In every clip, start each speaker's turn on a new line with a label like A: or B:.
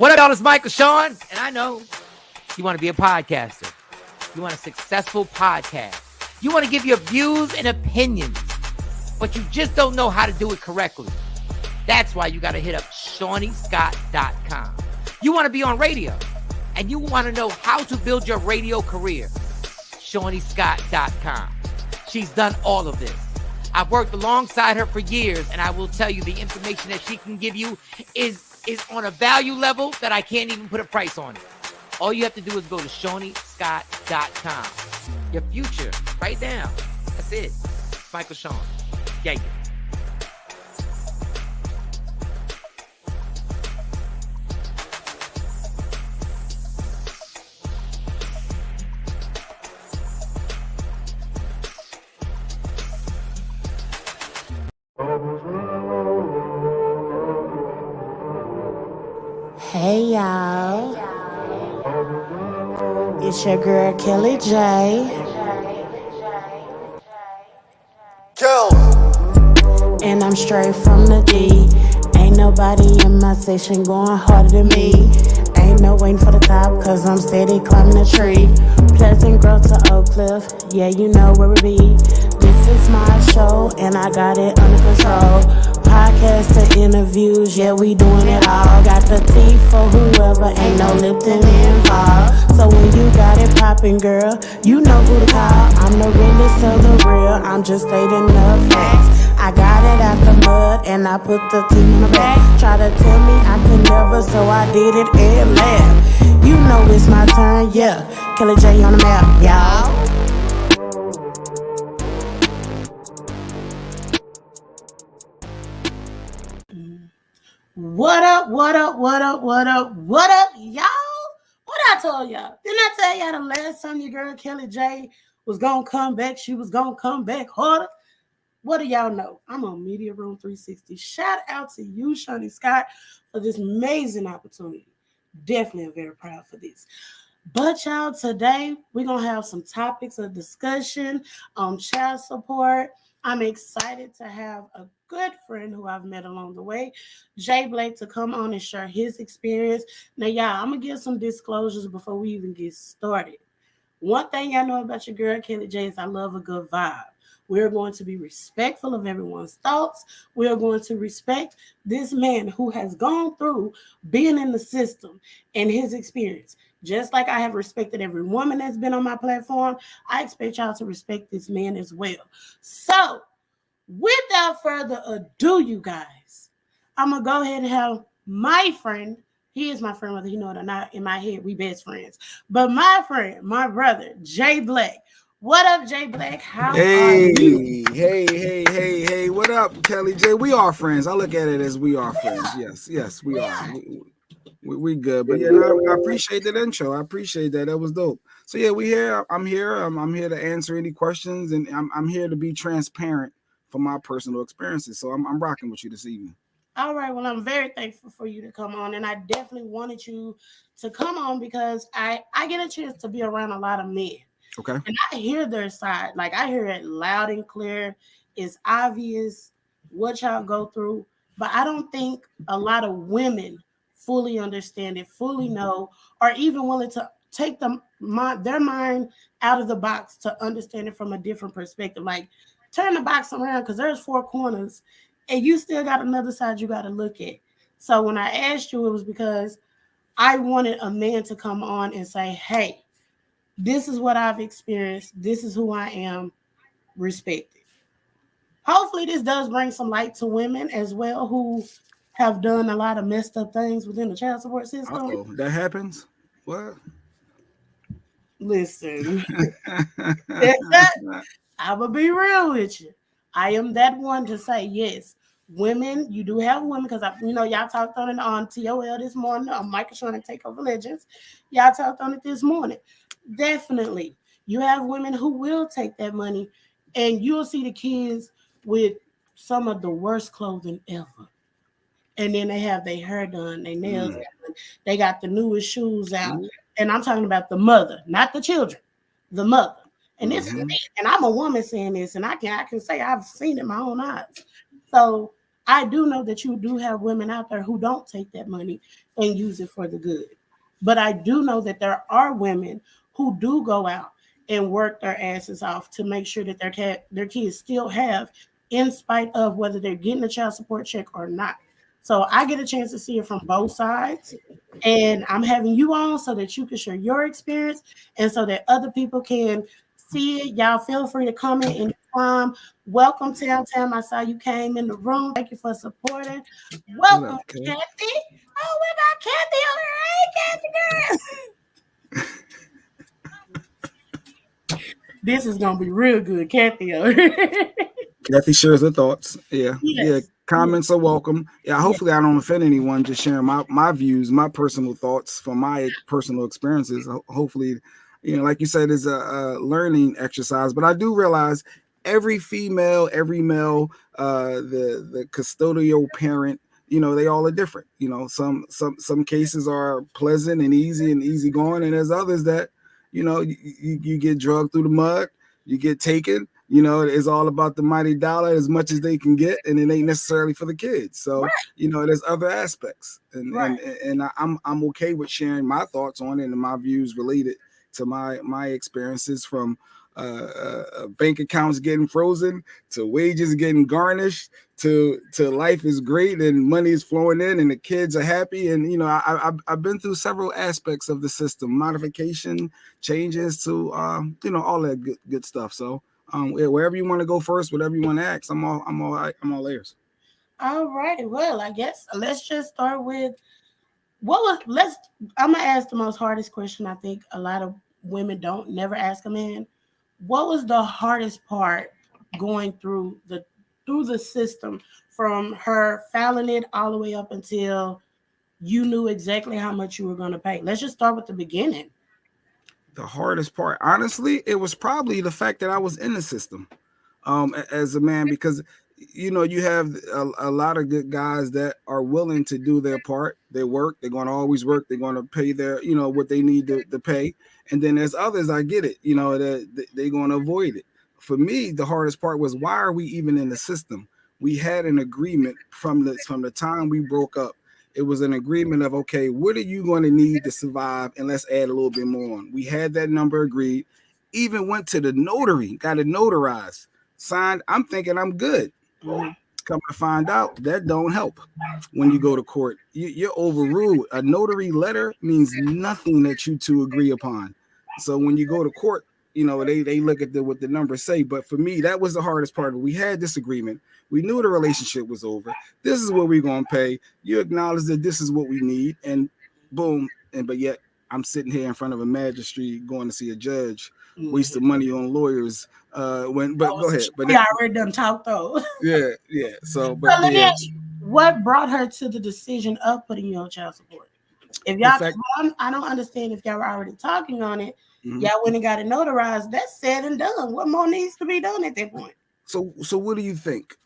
A: What up, y'all? It's Michael Shawn, and I know you want to be a podcaster. You want a successful podcast. You want to give your views and opinions, but you just don't know how to do it correctly. That's why you got to hit up ShawnyScott.com. You want to be on radio, and you want to know how to build your radio career. ShawnyScott.com. She's done all of this. I've worked alongside her for years, and I will tell you the information that she can give you is on a value level that I can't even put a price on it. All you have to do is go to ShawnyScott.com. Your future, right now. That's it. Michael Shawn. Yeah.
B: Hey y'all, it's your girl Kelly J. And I'm straight from the D. Ain't nobody in my section going harder than me. Ain't no waiting for the top, cause I'm steady climbing the tree. Pleasant Grove to Oak Cliff, yeah, you know where we be. This is my show, and I got it under control. Podcasts to interviews, yeah, we doing it all. Got the tea for whoever, ain't no Lipton involved. So when you got it poppin', girl, you know who to call. I'm the realest of the real, I'm just stating the facts. I got it out the mud, and I put the team on the back. Try to tell me I could never, so I did it and laughed. You know it's my turn, yeah. Kelly J on the map, y'all. What up, y'all? What I told y'all? Didn't I tell y'all the last time your girl Kelly J was gonna come back, she was gonna come back harder? What do y'all know? I'm on Media Room 360. Shout out to you, Shawnee Scott, for this amazing opportunity. Definitely am very proud for this. But y'all, today we're gonna have some topics of discussion on child support. I'm excited to have a good friend who I've met along the way, Jay Blake, to come on and share his experience. Now, y'all, I'm going to give some disclosures before we even get started. One thing I know about your girl, Kelly J, is I love a good vibe. We're going to be respectful of everyone's thoughts. We're going to respect this man who has gone through being in the system and his experience. Just like I have respected every woman that's been on my platform, I expect y'all to respect this man as well. So, without further ado, you guys, I'm going to go ahead and have my friend. He is my friend, whether you know it or not. In my head, we best friends. But my friend, my brother, Jay Black. What up, Jay Black? How are you?
C: Hey, what up, Kelly J? We are friends. I look at it as we are friends. Yes, we are. We good. But yeah, I appreciate that intro. I appreciate that. That was dope. So yeah, we here. I'm here. I'm here to answer any questions, and I'm here to be transparent for my personal experiences. So I'm rocking with you this evening.
B: All right. Well, I'm very thankful for you to come on, and I definitely wanted you to come on because I get a chance to be around a lot of men.
C: Okay.
B: And I hear their side. Like, I hear it loud and clear. It's obvious what y'all go through. But I don't think a lot of women fully understand it, fully know, or even willing to take their mind out of the box to understand it from a different perspective. Like, turn the box around because there's four corners, and you still got another side you got to look at. So when I asked you, it was because I wanted a man to come on and say, hey, this is what I've experienced. This is who I am. Respect it. Hopefully this does bring some light to women as well who have done a lot of messed up things within the child support system.
C: Uh-oh, that happens? What?
B: Listen, I will be real with you. I am that one to say, yes, women, you do have women, because y'all talked on it on TOL this morning, on Michael Shawn and Takeover Legends. Y'all talked on it this morning. Definitely, you have women who will take that money, and you'll see the kids with some of the worst clothing ever. And then they have their hair done, their nails done, they got the newest shoes out. And I'm talking about the mother, not the children, the mother. And this is me, and I'm a woman saying this, and I can say I've seen it in my own eyes. So I do know that you do have women out there who don't take that money and use it for the good. But I do know that there are women who do go out and work their asses off to make sure that their kids still have, in spite of whether they're getting a child support check or not. So I get a chance to see it from both sides. And I'm having you on so that you can share your experience and so that other people can see it. Y'all feel free to comment anytime. Welcome, Tam Tam. I saw you came in the room. Thank you for supporting.
C: What
B: Welcome,
C: up, Kay?
B: Kathy. Oh, we got Kathy over here. Hey, Kathy girl. This is gonna be real good, Kathy over here.
C: Kathy shares her thoughts. Yeah.
B: Yes.
C: Comments are welcome. Yeah,
B: Yes.
C: hopefully I don't offend anyone. Just sharing my views, my personal thoughts from my personal experiences. Hopefully, like you said, is a learning exercise. But I do realize every female, every male, the custodial parent, they all are different. Some cases are pleasant and easy going, and there's others that, you get drugged through the mud, you get taken. It's all about the mighty dollar as much as they can get, and it ain't necessarily for the kids. So,
B: Right.
C: There's other aspects, and
B: Right.
C: I'm okay with sharing my thoughts on it and my views related to my experiences from bank accounts getting frozen to wages getting garnished to life is great and money is flowing in and the kids are happy. And I've been through several aspects of the system, modification, changes to all that good stuff. So wherever you want to go first, whatever you want to ask, I'm all ears.
B: All righty. Well, I guess let's just start with I'm gonna ask the most hardest question I think a lot of women don't never ask a man. What was the hardest part going through the system from her filing it all the way up until you knew exactly how much you were gonna pay? Let's just start with the beginning.
C: The hardest part, honestly, it was probably the fact that I was in the system. As a man, because you have a lot of good guys that are willing to do their part. They work, they're going to always work, they're going to pay their what they need to pay. And then there's others, I get it, that they're going to avoid it. For me, the hardest part was, why are we even in the system? We had an agreement from the time we broke up. It was an agreement of, okay, what are you going to need to survive, and let's add a little bit more on. We had that number agreed, even went to the notary, got it notarized, signed. I'm thinking I'm good. Come to find out, that don't help. When you go to court, you're overruled. A notary letter means nothing that you two agree upon. So when you go to court, they look at what the numbers say. But for me, that was the hardest part. We had this agreement. We knew the relationship was over. This is what we're going to pay. You acknowledge that this is what we need, and boom. But yet I'm sitting here in front of a magistrate going to see a judge, wasting money on lawyers. But go ahead. But
B: we already done talked though.
C: yeah. So,
B: So
C: but
B: let me
C: yeah,
B: ask you, what brought her to the decision of putting you on child support? If
C: the
B: y'all,
C: fact.
B: I don't understand if y'all were already talking on it.
C: Mhm.
B: Y'all went and got it notarized. That's said and done. What more needs to be done at that point?
C: So what do you think?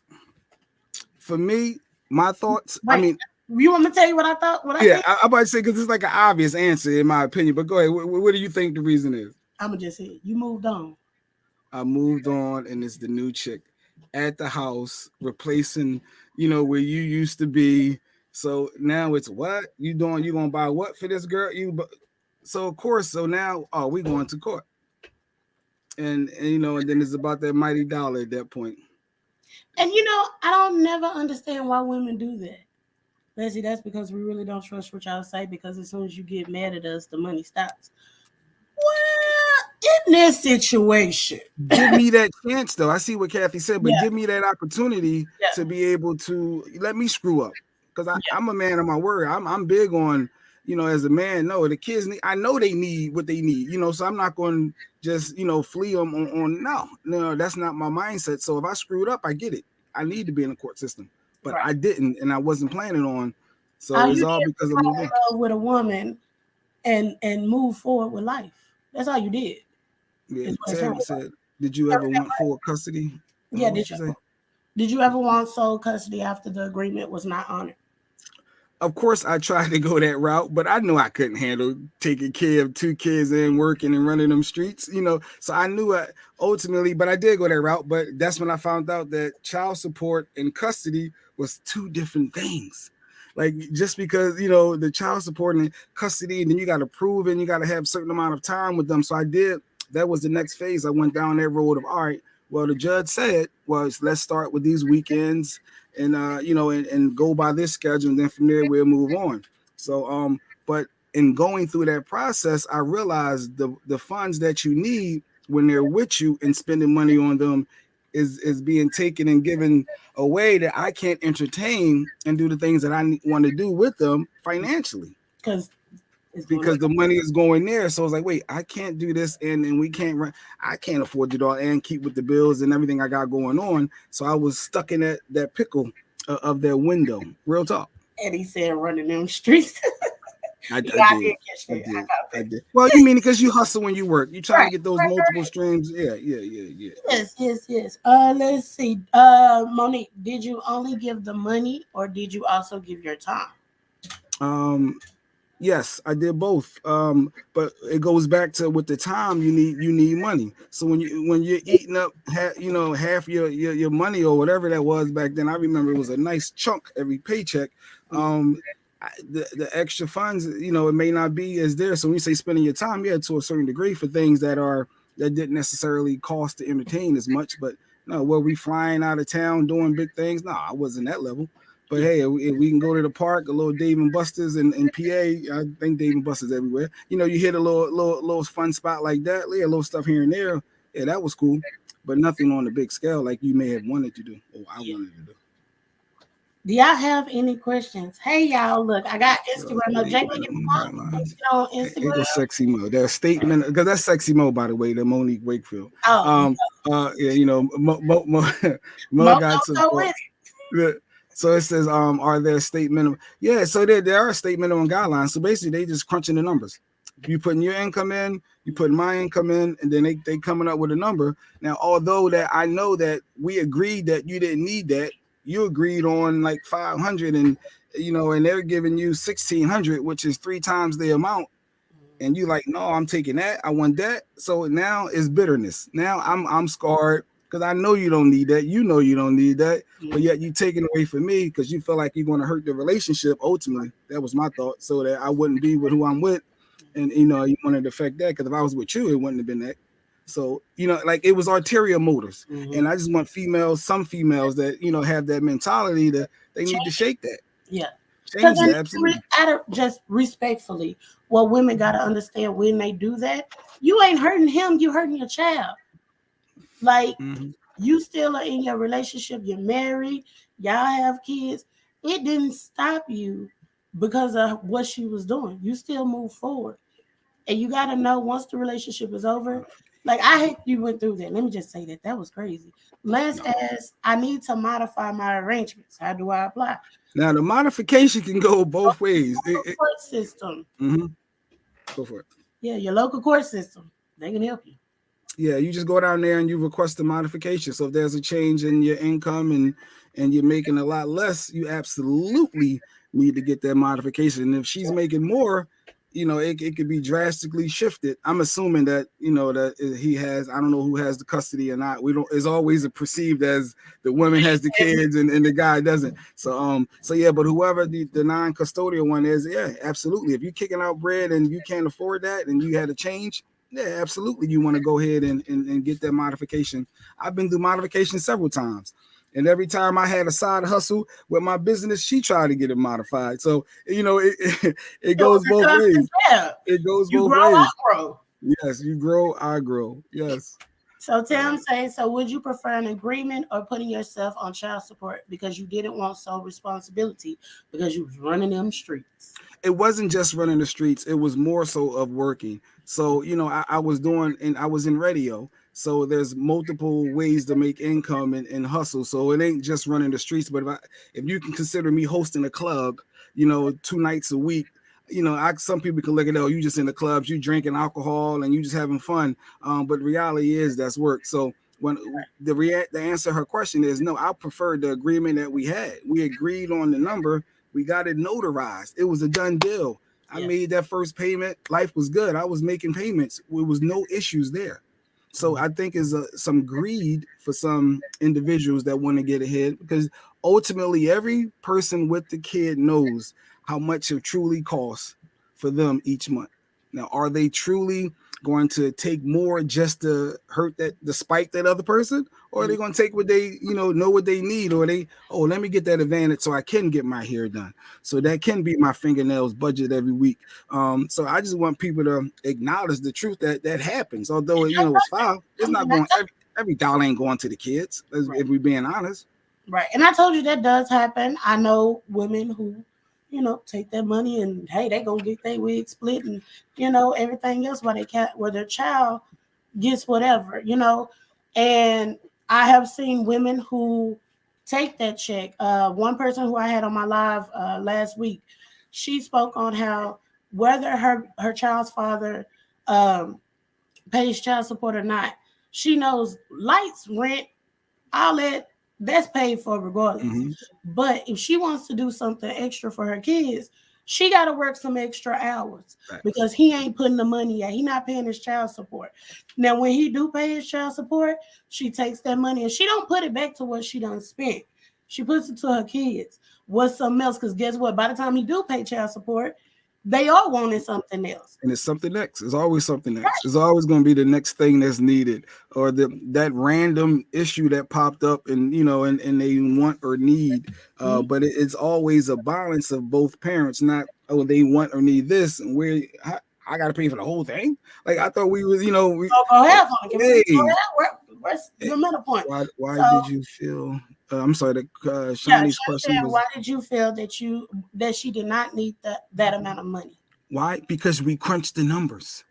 C: For me, my thoughts. I
B: Wait,
C: mean,
B: you want me to tell you what I thought? What I
C: yeah,
B: think?
C: I'm about to say, because it's like an obvious answer in my opinion. But go ahead. What do you think the reason is?
B: I'm gonna just say you moved on.
C: I moved on, and it's the new chick at the house, replacing, where you used to be. So now it's what you doing? You gonna buy what for this girl? So of course, so now, we going to court, and then it's about that mighty dollar at that point.
B: And I don't never understand why women do that. Leslie, that's because we really don't trust what y'all say, because as soon as you get mad at us, the money stops. Well, in this situation.
C: Give me that chance, though. I see what Kathy said, but
B: Yeah,
C: give me that opportunity
B: yeah,
C: to be able to let me screw up, because
B: yeah,
C: I'm a man of my word. I'm big on, as a man. No, the kids need. I know they need what they need. So I'm not going to just flee them on. No, that's not my mindset. So if I screwed up, I get it. I need to be in the court system, but
B: right.
C: I didn't, and I wasn't planning on. So
B: All
C: it's
B: you
C: all
B: did
C: because
B: was
C: of
B: fall
C: moving.
B: in love with a woman and move forward with life. That's all you did.
C: Yeah,
B: Is what it
C: Tam
B: sounds like.
C: said, "Did you ever want full custody?"
B: Yeah,
C: What you say?
B: did you ever want sole custody after the agreement was not honored?
C: of course, I tried to go that route, but I knew I couldn't handle taking care of 2 kids and working and running them streets, So I knew ultimately, but I did go that route. But that's when I found out that child support and custody was two different things. Like just because the child support and custody, and then you got to prove and you got to have a certain amount of time with them. So I did. That was the next phase. I went down that road of all right. Well, the judge said was let's start with these weekends and and go by this schedule, and then from there we'll move on. So but in going through that process, I realized the funds that you need when they're with you and spending money on them is being taken and given away that I can't entertain and do the things that I want to do with them financially because the money is going there. So it's like, wait, I can't do this and we can't run. I can't afford it all and keep with the bills and everything I got going on. So I was stuck in that pickle of that window. Real talk.
B: And he said running them streets.
C: I did. Well, you mean because you hustle when you work. You trying to get those multiple streams. Yeah.
B: Yes. Let's see. Monique, did you only give the money or did you also give your time?
C: Yes, I did both. But it goes back to with the time you need money. So when you're eating up half your money or whatever that was back then, I remember it was a nice chunk every paycheck. The extra funds, it may not be as there. So when you say spending your time, yeah, to a certain degree for things that didn't necessarily cost to entertain as much. But no, were we flying out of town doing big things? No, I wasn't that level. But hey, if we can go to the park, a little Dave and Buster's in PA. I think Dave and Buster's everywhere. You hit a little fun spot like that. Yeah, a little stuff here and there. Yeah, that was cool. But nothing on the big scale like you may have wanted to do or I wanted to do.
B: Do y'all have any questions? Hey, y'all, look, I got Instagram. Jake, on Instagram.
C: It was sexy mode. There's statement because that's sexy mode, by the way. The Monique Wakefield.
B: Oh,
C: yeah, Mo got some. So it says, are there state minimum? Yeah, so there are state minimum guidelines. So basically, they just crunching the numbers. You putting your income in, you putting my income in, and then they coming up with a number. Now, although that I know that we agreed that you didn't need that, you agreed on like 500, and and they're giving you 1,600, which is 3 times the amount. And you like, no, I'm taking that. I want that. So now it's bitterness. Now I'm scarred. Because I know you don't need that. You know you don't need that. But yet you taking away from me because you feel like you're going to hurt the relationship. Ultimately, that was my thought. So that I wouldn't be with who I'm with. And, you wanted to affect that. Because if I was with you, it wouldn't have been that. So, like it was ulterior motives. And I just want some females that, have that mentality that they need to shake that.
B: Yeah.
C: Change that, absolutely.
B: Just respectfully, what women got to understand when they do that, you ain't hurting him, you hurting your child. Like you still are in your relationship, you're married, y'all have kids. It didn't stop you because of what she was doing. You still move forward. And you got to know once the relationship is over, like I hate you went through that. Let me just say that. That was crazy. Last as I need to modify my arrangements. How do I apply?
C: Now the modification can go both ways.
B: Court system.
C: Go for it.
B: Yeah, your local court system. They can help you.
C: Yeah, you just go down there and you request a modification. So if there's a change in your income and you're making a lot less, you absolutely need to get that modification. And if she's making more, it could be drastically shifted. I'm assuming that, that he has, I don't know who has the custody or not. It's always perceived as the woman has the kids and the guy doesn't. So yeah, but whoever the non-custodial one is, yeah, absolutely. If you're kicking out bread and you can't afford that and you had a change, yeah, absolutely. You want to go ahead and get that modification. I've been through modification several times. And every time I had a side hustle with my business, she tried to get it modified. So, it goes both ways.
B: Yeah.
C: It goes
B: you
C: both
B: grow,
C: ways.
B: I grow.
C: Yes, you grow, I grow. Yes.
B: So Tim says, so would you prefer an agreement or putting yourself on child support because you didn't want sole responsibility because you was running them streets?
C: It wasn't just running the streets. It was more so of working. So, I was I was in radio. So there's multiple ways to make income and hustle. So it ain't just running the streets. But if you can consider me hosting a club, 2 nights a week, some people can look at, oh, you just in the clubs, you drinking alcohol and you just having fun. But the reality is that's work. So when the answer to her question is no, I prefer the agreement that we had. We agreed on the number. We got it notarized. It was a done deal. I made that first payment. Life was good. I was making payments. There was no issues there. So I think is some greed for some individuals that want to get ahead, because ultimately every person with the kid knows how much it truly costs for them each month. Now, are they truly going to take more just to hurt that, despite that other person, or are they going to take what they know what they need, or let me get that advantage so I can get my hair done, so that can be my fingernails budget every week. So I just want people to acknowledge the truth that happens. Although it's fine, it's not going, every dollar ain't going to the kids, if we're being honest.
B: Right. And I told you that does happen. I know women who, take their money and hey, they gonna get their wig split and everything else where their child gets whatever, And I have seen women who take that check. One person who I had on my live last week, she spoke on how whether her child's father pays child support or not, she knows lights, rent, all that's paid for regardless.
C: Mm-hmm.
B: But if she wants to do something extra for her kids, she got to work some extra hours because he ain't putting the money out. He not paying his child support. Now, when he do pay his child support, she takes that money and she don't put it back to what she done spent. She puts it to her kids. What's something else? Because guess what? By the time he do pay child support, they all wanted something else.
C: And it's something next. It's always something next. Right. It's always going to be the next thing that's needed, or that random issue that popped up and they want or need. But it's always a balance of both parents, not, they want or need this, and I got to pay for the whole thing. Like, I thought we was,
B: go ahead. Where's your middle point?
C: Why did you feel... I'm sorry, Shawnee's question was,
B: why did you feel that she did not need that amount of money?
C: Why? Because we crunched the numbers.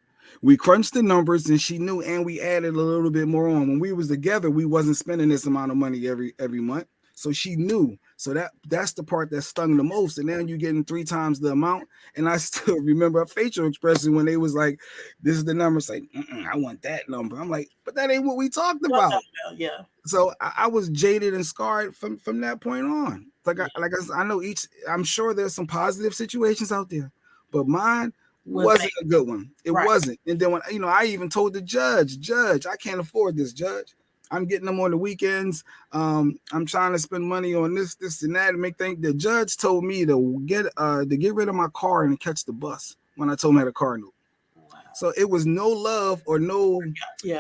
C: And she knew, and we added a little bit more on. When we was together, we wasn't spending this amount of money every month. So she knew. So that's the part that stung the most. And now you're getting 3 times the amount. And I still remember a facial expression when they was like, this is the number. It's like, I want that number. I'm like, but that ain't what we talked about.
B: Yeah.
C: So I was jaded and scarred from that point on. I know I'm sure there's some positive situations out there, but mine wasn't a good one. It wasn't. And then when I even told the judge, I can't afford this, judge. I'm getting them on the weekends. I'm trying to spend money on this and that and make things. The judge told me to get rid of my car and catch the bus when I told him I had a car note. Wow. So it was no love or no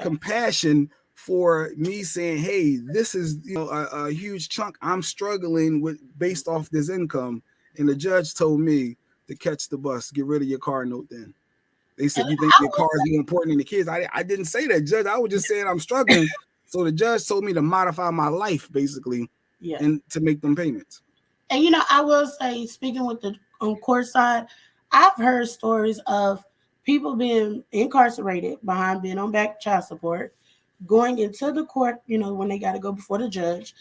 C: compassion for me saying, hey, this is a huge chunk I'm struggling with based off this income. And the judge told me to catch the bus, get rid of your car note then. They said, you think your car is more important than the kids? I didn't say that, judge. I was just saying I'm struggling. So the judge told me to modify my life, basically, and to make them payments.
B: And, I will say, speaking with the court side, I've heard stories of people being incarcerated behind being on back child support, going into the court, when they got to go before the judge.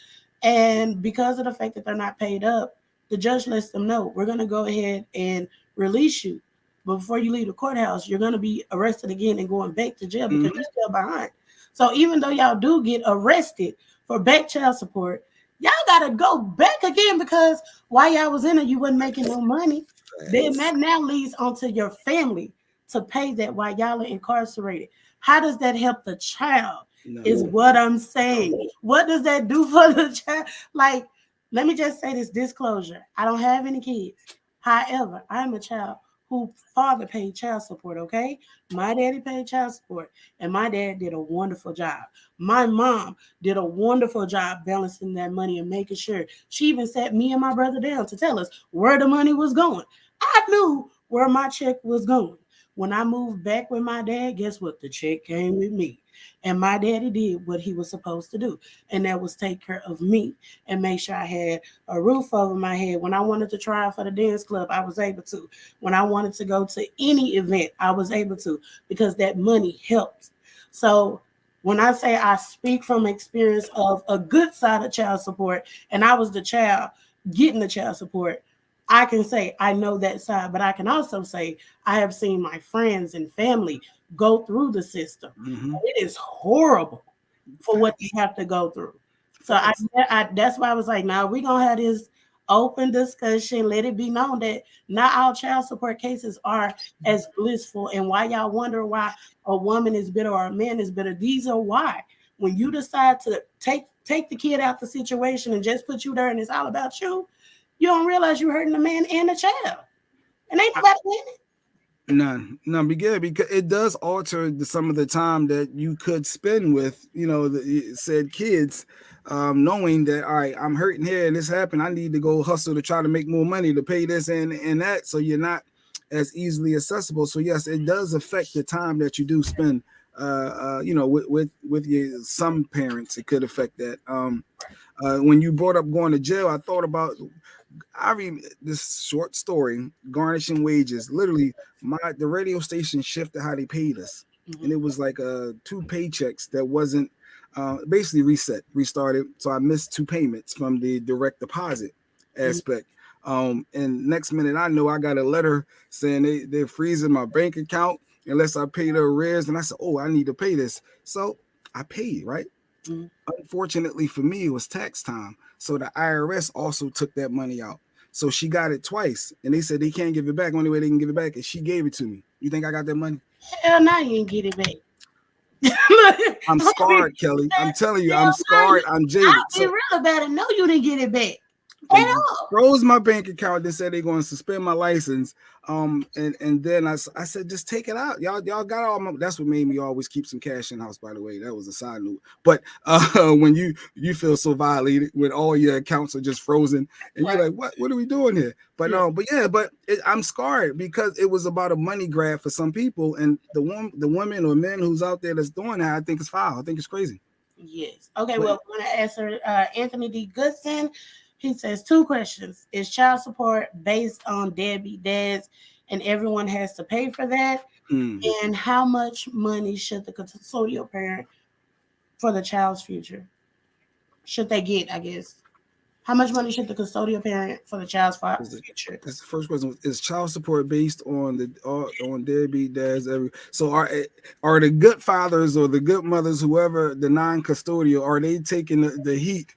B: And because of the fact that they're not paid up, the judge lets them know, we're going to go ahead and release you. But before you leave the courthouse, you're going to be arrested again and going back to jail because you're still behind. So even though y'all do get arrested for back child support, y'all got to go back again because while y'all was in it, you wasn't making no money. Then that now leads onto your family to pay that while y'all are incarcerated. How does that help the child? No. Is what I'm saying. No. What does that do for the child? Like, let me just say this disclosure. I don't have any kids. However, I'm a child whose father paid child support, okay? My daddy paid child support, and my dad did a wonderful job. My mom did a wonderful job balancing that money and making sure. She even sat me and my brother down to tell us where the money was going. I knew where my check was going. When I moved back with my dad, guess what? The check came with me. And my daddy did what he was supposed to do. And that was take care of me and make sure I had a roof over my head. When I wanted to try for the dance club, I was able to. When I wanted to go to any event, I was able to because that money helped. So when I say I speak from experience of a good side of child support, and I was the child getting the child support, I can say I know that side, but I can also say I have seen my friends and family go through the system. It is horrible for what you have to go through. So I that's why I was like, now we're going to have this open discussion. Let it be known that not all child support cases are as blissful. And why y'all wonder why a woman is bitter or a man is bitter, these are why. When you decide to take the kid out the situation and just put you there and it's all about you, you don't realize you're hurting the man and the child. And ain't nobody winning.
C: None. Because it does alter some of the time that you could spend with, the said kids, knowing that, all right, I'm hurting here and this happened. I need to go hustle to try to make more money to pay this and that. So you're not as easily accessible. So yes, it does affect the time that you do spend, with your some parents. It could affect that. When you brought up going to jail, I thought about. I read this short story, garnishing wages. Literally, the radio station shifted how they paid us, and it was like 2 paychecks that wasn't basically restarted. So I missed 2 payments from the direct deposit aspect. And next minute, I know I got a letter saying they're freezing my bank account unless I pay the arrears. And I said, oh, I need to pay this. So I paid, right? Unfortunately for me, it was tax time. So the IRS also took that money out. So she got it twice. And they said they can't give it back. Only way they can give it back is she gave it to me. You think I got that money?
B: Hell no, you ain't get it back.
C: I'm scarred, Kelly. I'm telling you, I'm scarred. I'm jaded.
B: I'll be real about it. No, you didn't get it back. At all.
C: Froze my bank account. They said they're going to suspend my license. And then I said, just take it out. Y'all got all my. That's what made me always keep some cash in house. By the way, that was a side note. But when you feel so violated when all your accounts are just frozen, and you're like, what are we doing here? But I'm scarred because it was about a money grab for some people, and the woman or men who's out there that's doing that, I think it's foul. I think it's crazy.
B: Yes. Okay. Well, I'm going to answer Anthony D. Goodson. He says 2 questions. Is child support based on deadbeat dads and everyone has to pay for that? And how much money should the custodial parent for the child's future? Should they get, I guess? How much money should the custodial parent for the child's future?
C: That's the first question. Is child support based on on deadbeat dads? So are the good fathers or the good mothers, whoever the non-custodial, are they taking the heat?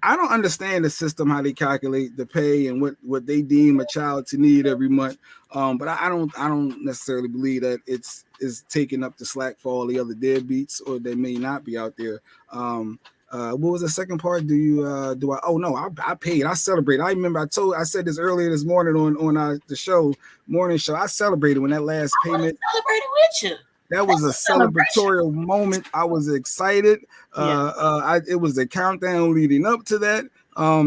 C: I don't understand the system, how they calculate the pay and what they deem a child to need every month. But I don't necessarily believe that it's taking up the slack for all the other deadbeats, or they may not be out there. What was the second part? Oh no, I paid. I celebrated. I remember I said this earlier this morning on the morning show. I celebrated when that last payment.
B: Celebrated with you.
C: That was a celebratory moment. I was excited. It was a countdown leading up to that.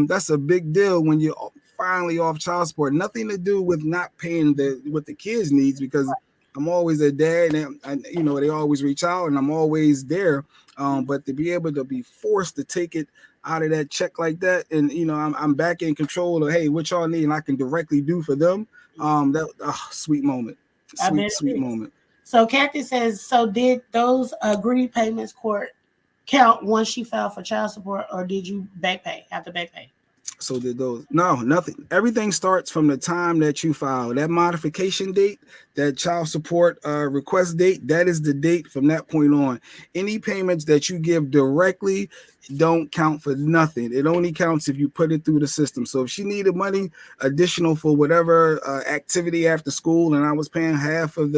C: That's a big deal when you're finally off child support. Nothing to do with not paying what the kids needs, because I'm always a dad, and they always reach out, and I'm always there. But to be able to be forced to take it out of that check like that, and I'm back in control of, hey, what y'all need, and I can directly do for them. Sweet moment. Sweet moment.
B: So Kathy says, so did those agreed payments court count once she filed for child support, or did you have to back pay?
C: So did those? No, nothing. Everything starts from the time that you file. That modification date, that child support request date, that is the date from that point on. Any payments that you give directly don't count for nothing. It only counts if you put it through the system. So if she needed money additional for whatever activity after school, and I was paying half of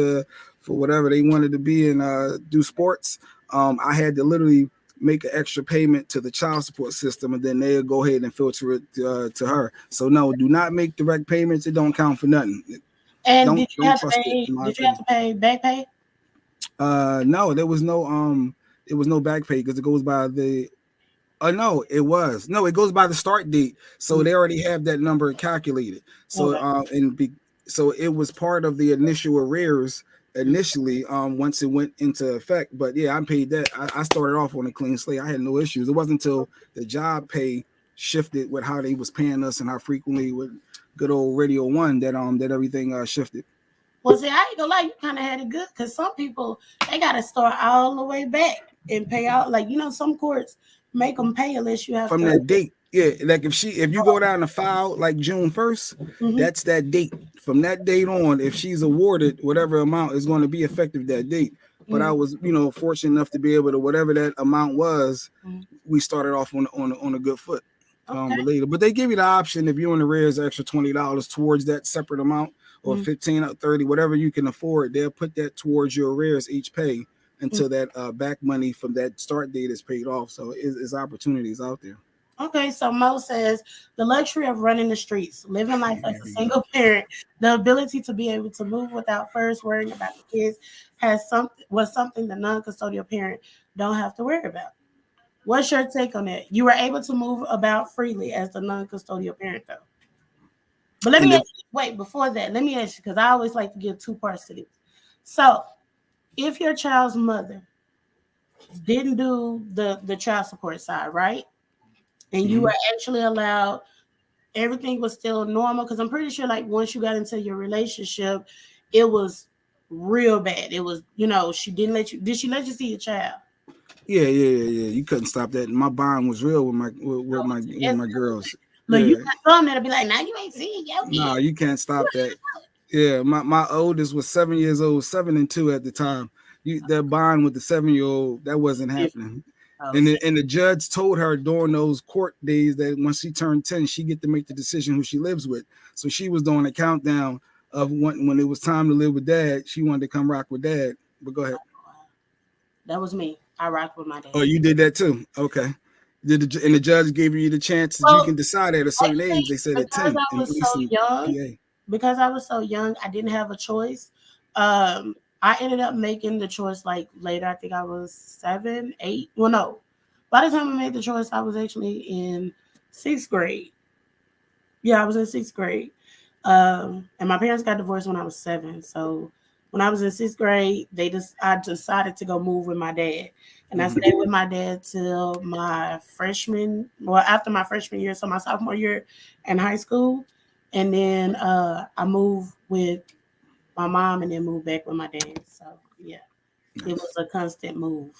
C: for whatever they wanted to be and do sports, I had to literally make an extra payment to the child support system, and then they'll go ahead and filter it to her. So no, do not make direct payments. It don't count for nothing.
B: And did you have to pay back pay?
C: No, there was no back pay, because it goes by the it goes by the start date. So they already have that number calculated. So so it was part of the initial arrears initially, once it went into effect. But yeah, I paid that. I started off on a clean slate. I had no issues. It wasn't until the job pay shifted with how they was paying us and how frequently with good old Radio 1 that everything shifted.
B: Well, see, I ain't gonna lie, you kind of had it good, because some people, they got to start all the way back and pay out. Like, some courts make them pay unless you have
C: from that date. Yeah, like if you go down to file like June 1st, that's that date. From that date on, if she's awarded whatever amount is going to be effective that date. But I was, fortunate enough to be able to, whatever that amount was, we started off on a good foot.
B: Okay.
C: related. But they give you the option if you're in arrears, extra $20 towards that separate amount, or 15 or 30, whatever you can afford. They'll put that towards your arrears each pay until that back money from that start date is paid off. So it's opportunities out there.
B: Okay, so Mo says the luxury of running the streets, living life as
C: There
B: a
C: we go.
B: single parent, the ability to be able to move without first worrying about the kids was something the non-custodial parent don't have to worry about. What's your take on that? You were able to move about freely as the non-custodial parent, though. But let
C: And
B: me
C: if,
B: ask you, wait, before that, let me ask you, because I always like to give two parts to this. So if your child's mother didn't do the child support side, right? And you were actually allowed, everything was still normal, because I'm pretty sure like once you got into your relationship, it was real bad. It was, she didn't let you, did she let you see your child?
C: yeah, you couldn't stop that. My bond was real with my girls.
B: Look, you
C: Yeah,
B: got some that'll be like, now you ain't seeing your
C: no,
B: kid.
C: you can't stop that. Yeah, my oldest was 7 years old, 7 and 2 at the time. That bond with the 7-year-old, that wasn't happening.
B: Oh,
C: And the judge told her during those court days that once she turned 10, she get to make the decision who she lives with. So she was doing a countdown of when it was time to live with dad. She wanted to come rock with dad. But go ahead.
B: that was me. I rocked with my dad.
C: Oh, you did that too. Okay. And the judge gave you the chance that you
B: Well,
C: can decide at a certain age. They said at
B: because
C: 10,
B: I
C: at
B: was so
C: least in
B: young,
C: PA.
B: I didn't have a choice. I ended up making the choice like later. I think I was 7, 8. Well, no. By the time I made the choice, I was actually in 6th grade. Yeah, I was in 6th grade. And my parents got divorced when I was 7. So when I was in 6th grade, I decided to go move with my dad. And I stayed with my dad till after my freshman year, so my sophomore year in high school. And then I moved with my mom and then moved back with my dad. So yeah, it was a constant move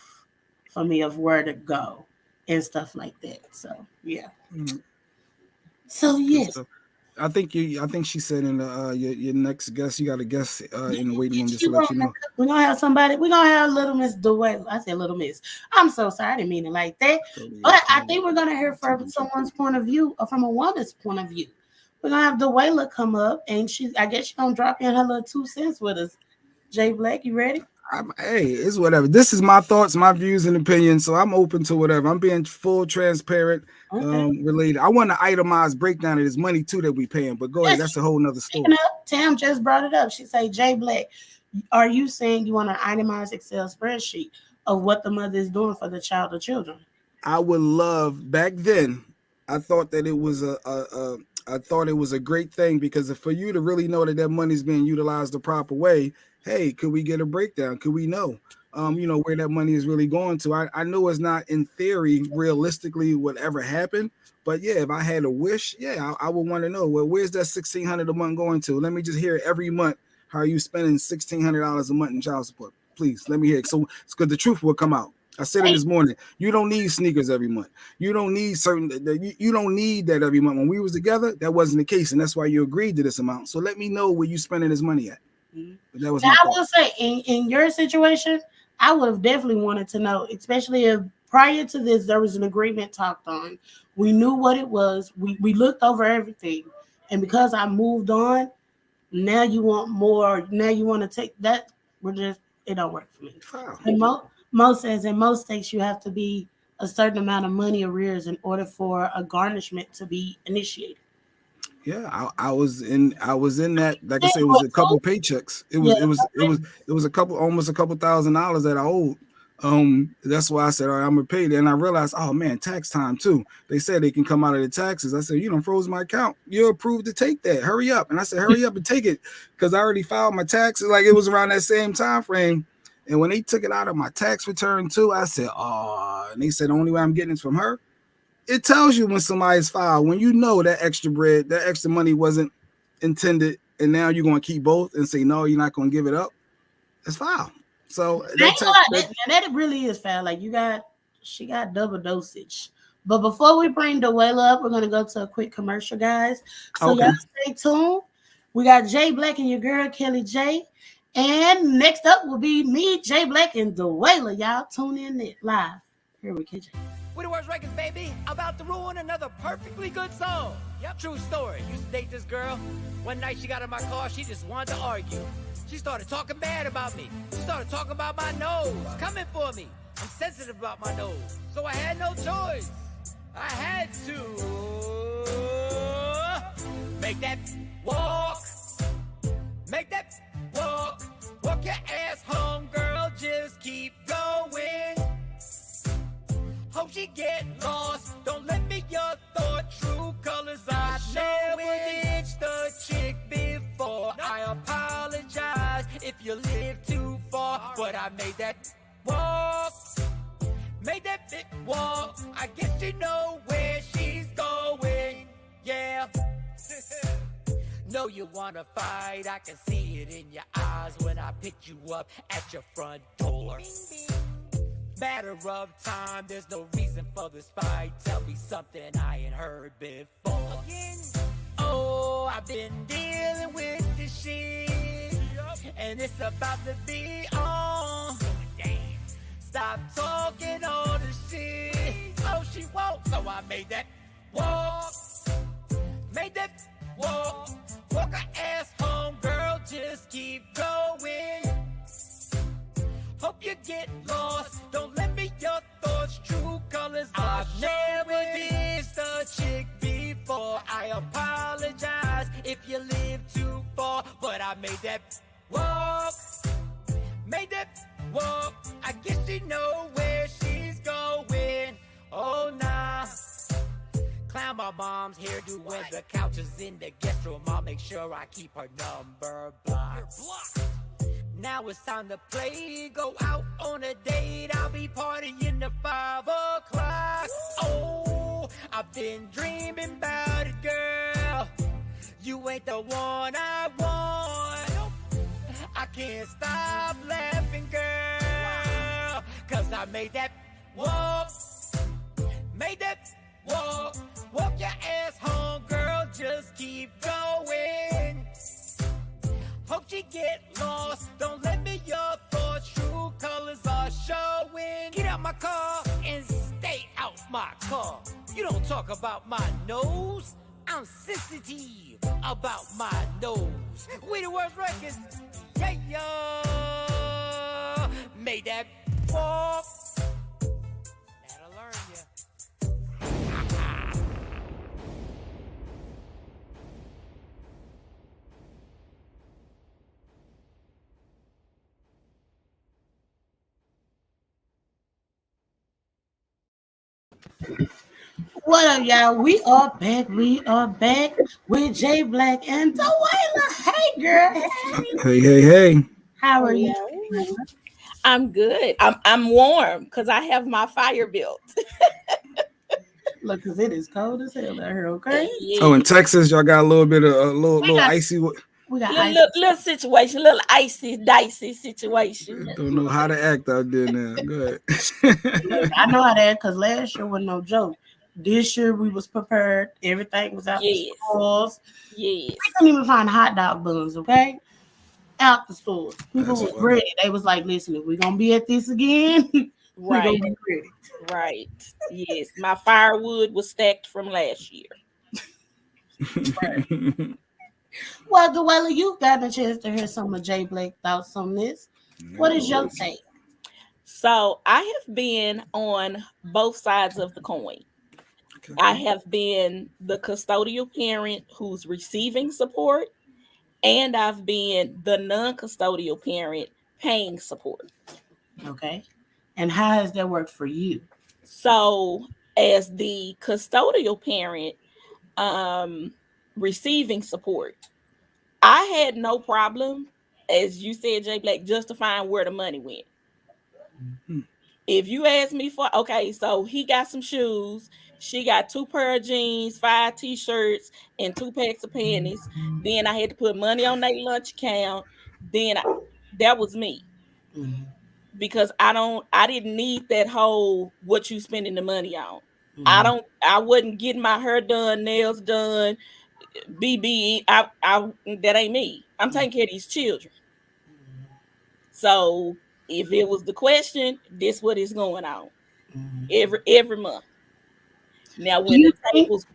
B: for me of where to go and stuff like that. So yeah.
C: Mhm.
B: So
C: Good
B: yes.
C: stuff. I think she said in the your next guest, you got a guest in the waiting room just to let you know.
B: We're gonna have somebody. We're gonna have little Miss Dwayne. I said little Miss. I'm so sorry, I didn't mean it like that. But I think we're gonna hear from someone's point of view, or from a woman's point of view. We're gonna have Dwayla come up, and I guess she's gonna drop in her little 2 cents with us. Jay Black, you ready?
C: Hey, it's whatever. This is my thoughts, my views, and opinions. So I'm open to whatever. I'm being full transparent,
B: Okay.
C: related. I want an itemized breakdown of this money too that we paying. But go ahead,
B: Yes.
C: that's a whole nother
B: Speaking
C: story.
B: of, Tam just brought it up. She said, Jay Black, are you saying you want an itemized Excel spreadsheet of what the mother is doing for the child or children?
C: I would love back then. I thought that it was I thought it was a great thing because for you to really know that that money's being utilized the proper way, hey, could we get a breakdown? Could we know, where that money is really going to? I know it's not in theory realistically would ever happen, but yeah, if I had a wish, yeah, I would want to know. Well, where's that $1,600 a month going to? Let me just hear every month. How are you spending $1,600 a month in child support? Please let me hear it. So it's because the truth will come out. I said it this morning. You don't need sneakers every month. You don't need you don't need that every month. When we was together, that wasn't the case, and that's why you agreed to this amount. So let me know where you spending this money at. But that was
B: Now,
C: my
B: I
C: thought.
B: will say, in your situation, I would have definitely wanted to know, especially if prior to this there was an agreement talked on. We knew what it was. We looked over everything, and because I moved on, now you want more. Now you want to take that. It don't work for me.
C: Wow.
B: And Mo says in most states you have to be a certain amount of money arrears in order for a garnishment to be initiated.
C: Yeah, I was in that. Like I
B: Yeah,
C: said, it was a couple paychecks.
B: yeah,
C: It was a couple, almost a couple $1,000s that I owed. That's why I said, all right, I'm gonna pay it. And I realized, oh man, tax time too. They said they can come out of the taxes. I said, you don't froze my account. You're approved to take that. Hurry up. And I said, hurry up and take it because I already filed my taxes. Like it was around that same time frame. And when they took it out of my tax return too, I said, oh, and they said the only way I'm getting is from her. It tells you when somebody's filed, when you know that extra bread, that extra money wasn't intended, and now you're going to keep both and say no, you're not going to give it up. It's foul. So
B: that really is foul. Like she got double dosage. But before we bring Dwayla up, we're gonna go to a quick commercial, guys. So
C: okay.
B: y'all stay tuned. We got Jay Black and your girl Kelly J. And next up will be me, Jay Black, and Dwayla. Y'all tune in live. Here we catch you.
A: We the worst records, baby. About to ruin another perfectly good song. Yep, true story. Used to date this girl. One night she got in my car, she just wanted to argue. She started talking bad about me. She started talking about my nose, coming for me. I'm sensitive about my nose, so I had no choice. I had to make that walk. Make that walk. Walk your ass home, girl. Just keep going. Hope she get lost. Don't let me your thought. True colors. I never ditched the chick before. I apologize if you live too far, but I made that walk. Made that big walk. I guess you know where she's going. Yeah. Know you wanna fight. I can see it in your eyes when I picked you up at your front door. Matter of time, there's no reason for this fight. Tell me something I ain't heard before. Oh, I've been dealing with this shit, and it's about to be on. Stop talking all the shit. Oh, she won't, so I made that walk. Made that walk. Walk her ass home, girl, just keep going. Hope you get lost. Don't let me your thoughts. True colors. I've never dissed a chick before. I apologize if you live too far, but I made that walk. Made that walk. I guess you know where she's going. Oh, nah. Clown my mom's hairdo when the couch is in the guest room. I'll make sure I keep her number blocked. Now it's time to play. Go out on a date. I'll be partying to 5 o'clock. Oh, I've been dreaming about it, girl. You ain't the one I want. I can't stop laughing, girl, 'cause I made that walk. Made that walk. Walk your ass home, girl, just keep going. Hope she get lost. Don't let me your thoughts. True colors are showing. Get out my car and stay out my car. You don't talk about my nose. I'm sensitive about my nose. We the worst records. Yeah, yeah. Made that walk. That'll learn ya.
B: What up, y'all? We are back. We are back with Jay Black and Dwayla. Hey, girl. Hey.
C: Hey.
B: How are you?
D: I'm good. I'm warm because I have my fire built.
B: Look, because it is cold as hell out here, okay?
D: Yeah.
C: Oh, in Texas, y'all got a little bit of a little icy.
B: We got
D: little situation, little icy, dicey situation.
C: Don't know how to act out there now. Go ahead.
B: Look, I know how that because last year was no joke. This year we was prepared. Everything was out the stores.
D: Yes.
B: We couldn't even find hot dog buns, okay? Out the stores. People
C: That's
B: was
C: funny.
B: ready. They was like, listen, if we're gonna be at this again, we're gonna be ready.
D: Right. Yes. My firewood was stacked from last year.
B: Well, Dwayla, you've gotten a chance to hear some of Jay Blake's thoughts on this. What is your take?
D: So I have been on both sides of the coin.
C: Okay.
D: I have been the custodial parent who's receiving support, and I've been the non-custodial parent paying support.
B: Okay. And how has that worked for you?
D: So as the custodial parent receiving support, I had no problem, as you said, Jay Black, justifying where the money went.
C: Mm-hmm.
D: If you ask me for, okay, so he got some shoes, she got 2 pair of jeans, 5 t-shirts, and 2 packs of panties. Then I had to put money on their lunch account. Then that was me.
B: Mm-hmm.
D: Because I didn't need that whole what you spending the money on.
B: Mm-hmm.
D: I wasn't getting my hair done, nails done, BB. That ain't me. I'm taking care of these children. So if it was the question, this what is going on every month. Now,
B: Do
D: when
B: you
D: the
B: think?
D: tables,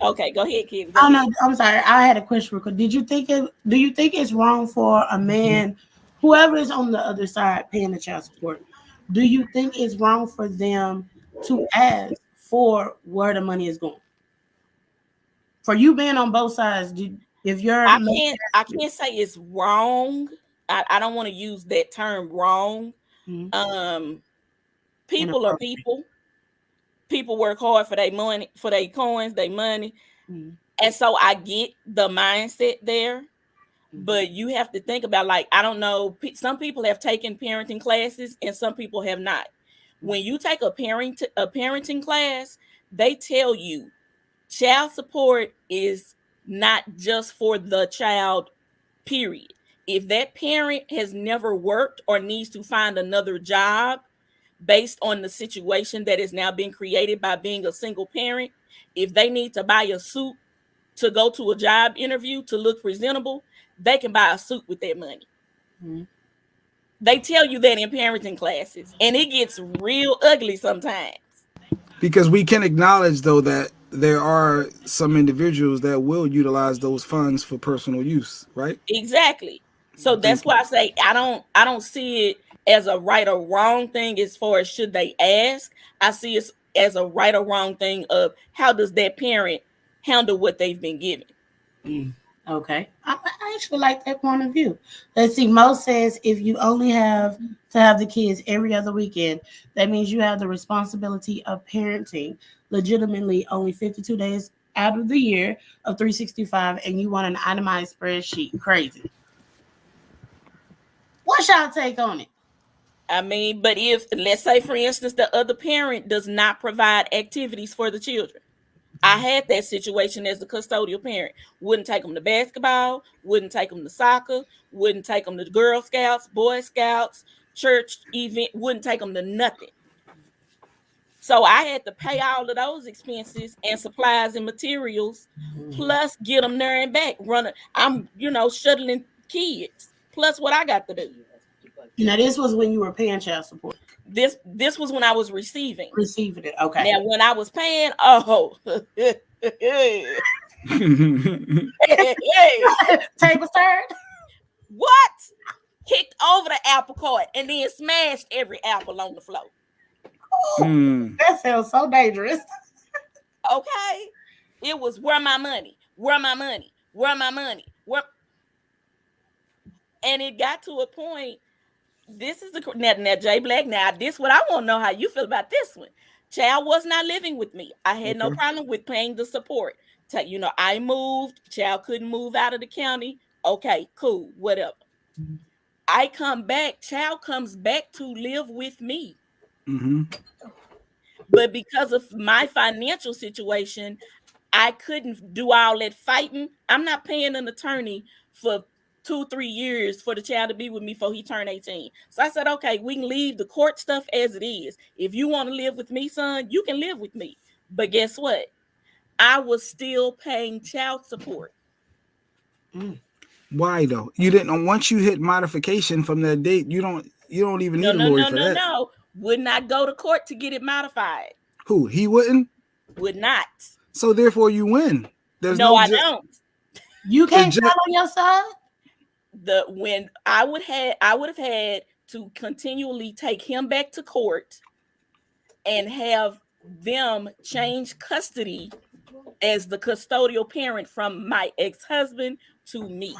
D: okay, go ahead, kid. Go
B: Oh
D: ahead.
B: no, I'm sorry. I had a question. Real quick. Do you think it's wrong for a man, whoever is on the other side paying the child support? Do you think it's wrong for them to ask for where the money is going? For you being on both sides, if you're
D: I can't say it's wrong. I don't want to use that term wrong.
B: Mhm.
D: Um, people are
B: Inappropriate.
D: people. People work hard for their money, for their coins, their money.
B: Mhm.
D: And so I get the mindset there,
B: Mhm.
D: but you have to think about, like, I don't know, some people have taken parenting classes and some people have not. When you take a parenting class, they tell you child support is not just for the child, period. If that parent has never worked or needs to find another job based on the situation that is now being created by being a single parent, if they need to buy a suit to go to a job interview to look presentable, they can buy a suit with that money.
B: Mhm.
D: They tell you that in parenting classes, and it gets real ugly sometimes.
C: Because we can acknowledge though that there are some individuals that will utilize those funds for personal use, right?
D: Exactly. So that's
C: Thank you.
D: why I say I don't see it as a right or wrong thing as far as should they ask. I see it as a right or wrong thing of how does that parent handle what they've been given.
B: Mm. Okay. I actually like that point of view. Let's see. Mo says if you only have to have the kids every other weekend, that means you have the responsibility of parenting legitimately only 52 days out of the year of 365, and you want an itemized spreadsheet. Crazy. What's y'all take on it?
D: I mean, but if, let's say for instance, the other parent does not provide activities for the children. I had that situation as the custodial parent. Wouldn't take them to basketball, wouldn't take them to soccer, wouldn't take them to Girl Scouts, Boy Scouts, church event, wouldn't take them to nothing. So I had to pay all of those expenses and supplies and materials, plus get them there and back. Running, I'm shuttling kids, plus what I got to do.
B: Now, this was when you were paying child support,
D: This was when I was receiving.
B: receiving it. Okay.
D: Now when I was paying, oh,
B: Table third.
D: what? Kicked over the apple cart and then smashed every apple on the floor.
B: That sounds so dangerous.
D: Okay, it was where my money, where my money, where my money, where, and it got to a point. This is the now Jay Black. Now this what I want to know how you feel about this one. Child was not living with me. I had no
C: Okay.
D: problem with paying the support. I moved. Child couldn't move out of the county. Okay, cool, whatever. I come back. Child comes back to live with me.
C: Mm-hmm.
D: But because of my financial situation, I couldn't do all that fighting. I'm not paying an attorney for 2-3 years for the child to be with me before he turned 18. So I said, okay, we can leave the court stuff as it is. If you want to live with me, son, you can live with me. But guess what? I was still paying child support.
C: Why though? You didn't. Once you hit modification from that date, you don't even
D: No,
C: need a
D: no,
C: lawyer
D: no,
C: for
D: no,
C: that.
D: no. Would not go to court to get it modified.
C: Who? He wouldn't.
D: Would not.
C: So therefore, you win. There's
D: No,
C: no.
D: I don't.
B: You
C: The
B: can't tell on your side.
D: When I would have had to continually take him back to court and have them change custody as the custodial parent from my ex-husband to me.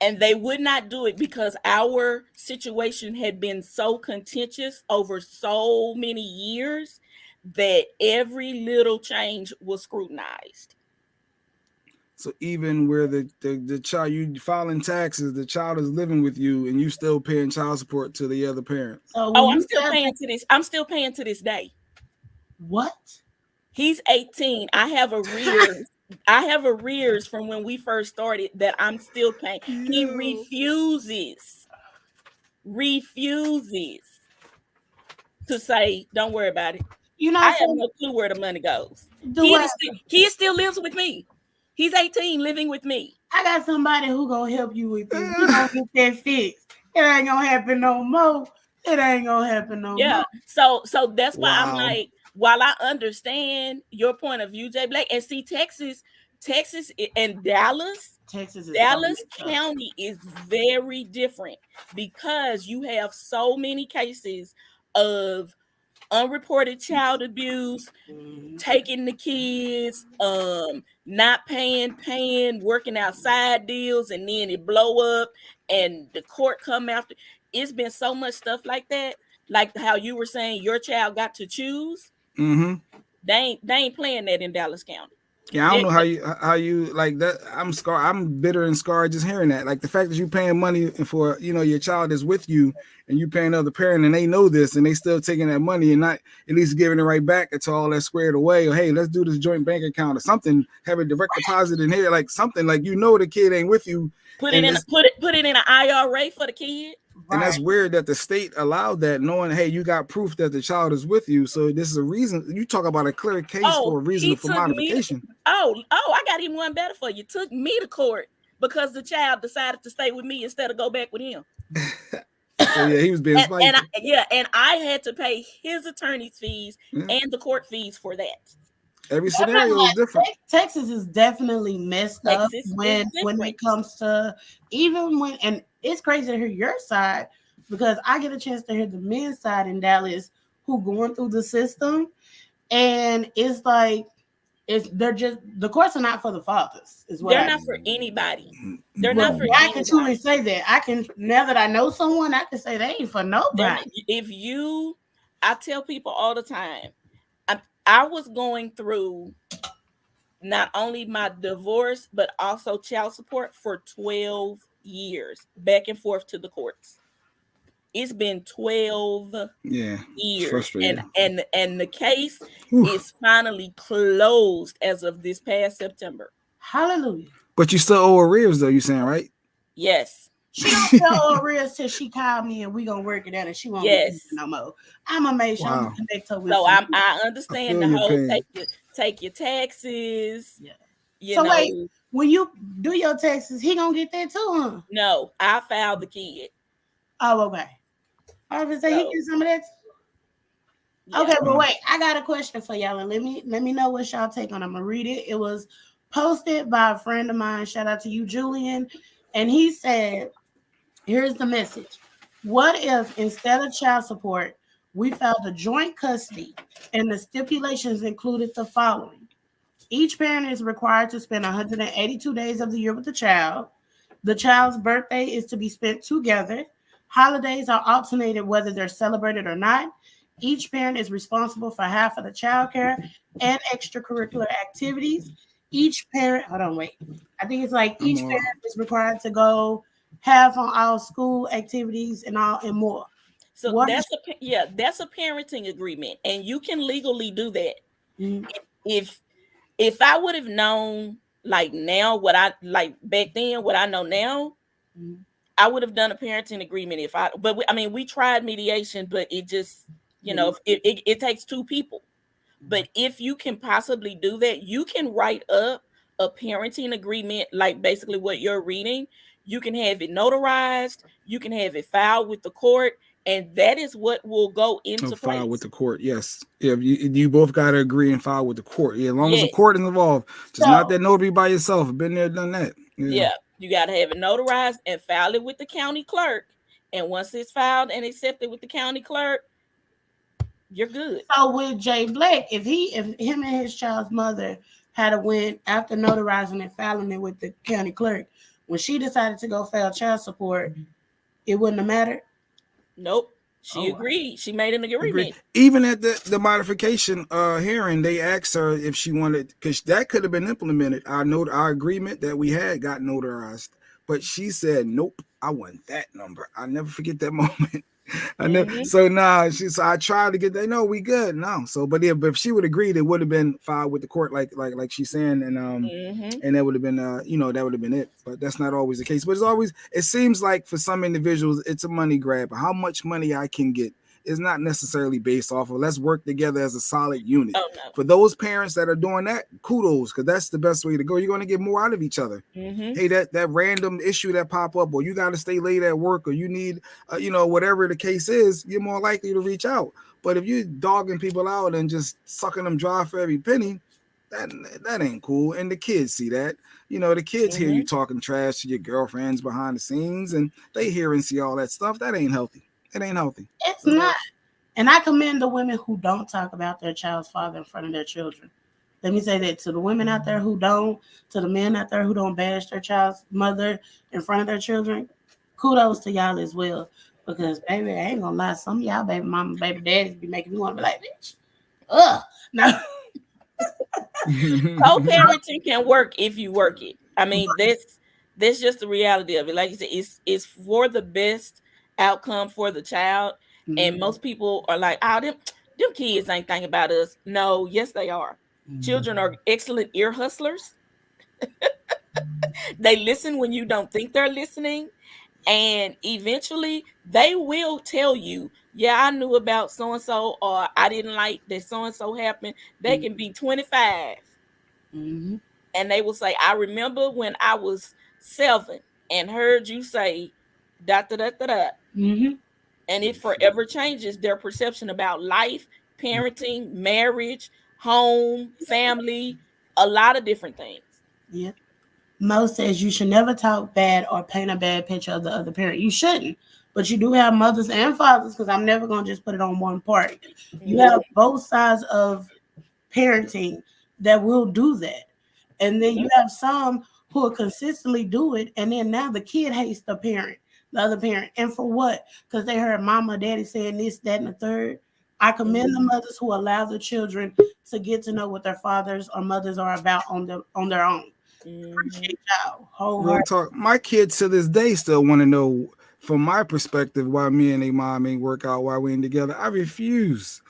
D: And they would not do it because our situation had been so contentious over so many years that every little change was scrutinized.
C: So even where the child, you filing taxes, the child is living with you, and you still paying child support to the other parent.
B: So when
D: Oh, I'm
B: you
D: still
B: said
D: paying to this. I'm still paying to this day.
B: what?
D: He's 18. I have arrears. I have arrears from when we first started that I'm still paying. He refuses to say, don't worry about it.
B: You
D: I
B: know,
D: have
B: so
D: no clue where the money goes.
B: the way
D: He still lives with me. He's 18, living with me.
B: I got somebody who gonna help you with this. We gonna get that fixed. It ain't gonna happen no more. It ain't gonna happen no more.
D: Yeah. So that's why I'm
C: Wow.
D: like, while I understand your point of view, Jay Black, and see Texas and
B: Texas is so
D: Dallas
B: messed up.
D: County is very different because you have so many cases of unreported child abuse,
B: Mhm.
D: taking the kids, not paying, working outside deals, and then it blow up and the court come after. It's been so much stuff like that. Like how you were saying your child got to choose.
C: Mm-hmm.
D: They ain't playing that in Dallas County.
C: Yeah, I don't know how you like that. I'm scarred. I'm bitter and scarred just hearing that. Like the fact that you paying money for your child is with you, and you paying another parent, and they know this, and they still taking that money and not at least giving it right back until all that squared away. Or hey, let's do this joint bank account or something. Have a direct deposit in here, like something like the kid ain't with you.
D: Put it in an IRA for the kid.
C: And that's
B: Right.
C: weird that the state allowed that, knowing, hey, you got proof that the child is with you. So this is a reason. You talk about a clear case for a reason for modification.
D: I got even one better for you. Took me to court because the child decided to stay with me instead of go back with him.
C: So yeah, he was being spiteful.
D: And I had to pay his attorney's fees and the court fees for that.
C: Every scenario is different.
B: Texas is definitely messed up when it comes to and it's crazy to hear your side because I get a chance to hear the men's side in Dallas who going through the system, and it's like they're just the courts are not for the fathers.
D: They're not for anybody. They're not for
B: anybody. I can truly say that. I can now that I know someone, I can say they ain't for nobody.
D: I tell people all the time, I was going through not only my divorce, but also child support for 12 years, back and forth to the courts. It's been 12 years. And the case is finally closed as of this past September.
B: Hallelujah.
C: But you still owe arrears though, you saying, right?
B: Yes. She don't tell arrears till she called me and we gonna work it out and she won't do no more. I'm gonna make sure I'm gonna connect her with
D: I understand the whole take your taxes.
B: Yeah. Wait, when you do your taxes, he gonna get that too, huh?
D: No, I filed the kid.
B: Oh, okay. I was saying he get some of that. Yeah. Okay, but wait, I got a question for y'all, and let me know what y'all take on. I'm gonna read it. It was posted by a friend of mine. Shout out to you, Julian. And he said, here's the message. What if instead of child support, we filed a joint custody and the stipulations included the following? Each parent is required to spend 182 days of the year with the child. The child's birthday is to be spent together. Holidays are alternated whether they're celebrated or not. Each parent is responsible for half of the child care and extracurricular activities. Each parent, I think it's like each parent is required to go half on all school activities and more.
D: So that's a parenting agreement, and you can legally do that. Mm-hmm. If I would have known like now what I like back then, what I know now, mm-hmm. I would have done a parenting agreement we tried mediation, but it just, it takes two people. But if you can possibly do that, you can write up a parenting agreement, like basically what you're reading. You can have it notarized. You can have it filed with the court. And that is what will go into place.
C: File with the court, yes. Yeah, you both got to agree and file with the court. Yeah, as long as the court is involved. Just not that notary by yourself. Been there, done that.
D: Yeah, you got to have it notarized and file it with the county clerk. And once it's filed and accepted with the county clerk, you're good.
B: So with Jay Black, if him and his child's mother had went after notarizing and filing it with the county clerk, when she decided to go file child support, it wouldn't have mattered?
D: Nope. She agreed. She made an agreement.
C: Even at the modification hearing, they asked her if she wanted, because that could have been implemented. Our agreement that we had got notarized, but she said, nope, I want that number. I'll never forget that moment. So I tried to get that. No, we good. No. So, but if she would agree, it would have been filed with the court, like she's saying, and and that would have been that would have been it. But that's not always the case. But it seems like for some individuals, it's a money grab. How much money I can get, is not necessarily based off of let's work together as a solid unit.
D: Oh no.
C: For those parents that are doing that, kudos, because that's the best way to go. You're going to get more out of each other. Hey, that random issue that pop up, or you got to stay late at work, or you need, whatever the case is, you're more likely to reach out. But if you're dogging people out and just sucking them dry for every penny, that ain't cool. And the kids see that. The kids hear you talking trash to your girlfriends behind the scenes, and they hear and see all that stuff. That ain't healthy. It ain't healthy.
B: It's not. And I commend the women who don't talk about their child's father in front of their children. Let me say that to the women out there who don't, to the men out there who don't bash their child's mother in front of their children. Kudos to y'all as well. Because, baby, I ain't gonna lie, some of y'all baby mama, baby daddies be making me want to be like, bitch. No.
D: Co-parenting can work if you work it. I mean, that's just the reality of it. Like you said, it's for the best outcome for the child. And most people are like, oh, them kids ain't thinking about us. No, yes, they are. Children are excellent ear hustlers. They listen when you don't think they're listening. And eventually they will tell you, yeah, I knew about so-and-so, or I didn't like that so-and-so happened. They can be 25. And they will say, I remember when I was 7 and heard you say da-da-da-da-da. And it forever changes their perception about life, parenting, marriage, home, family, a lot of different things.
B: Yeah. Mo says you should never talk bad or paint a bad picture of the other parent. You shouldn't. But you do have mothers and fathers, because I'm never going to just put it on one party. You have both sides of parenting that will do that. And then you have some who will consistently do it. And then now the kid hates the other parent. And for what? Because they heard mama, daddy saying this, that, and the third. I commend the mothers who allow the children to get to know what their fathers or mothers are about on their own. Appreciate y'all.
C: Real talk. My kids to this day still want to know, from my perspective, why me and their mom ain't work out, why we ain't together. I refuse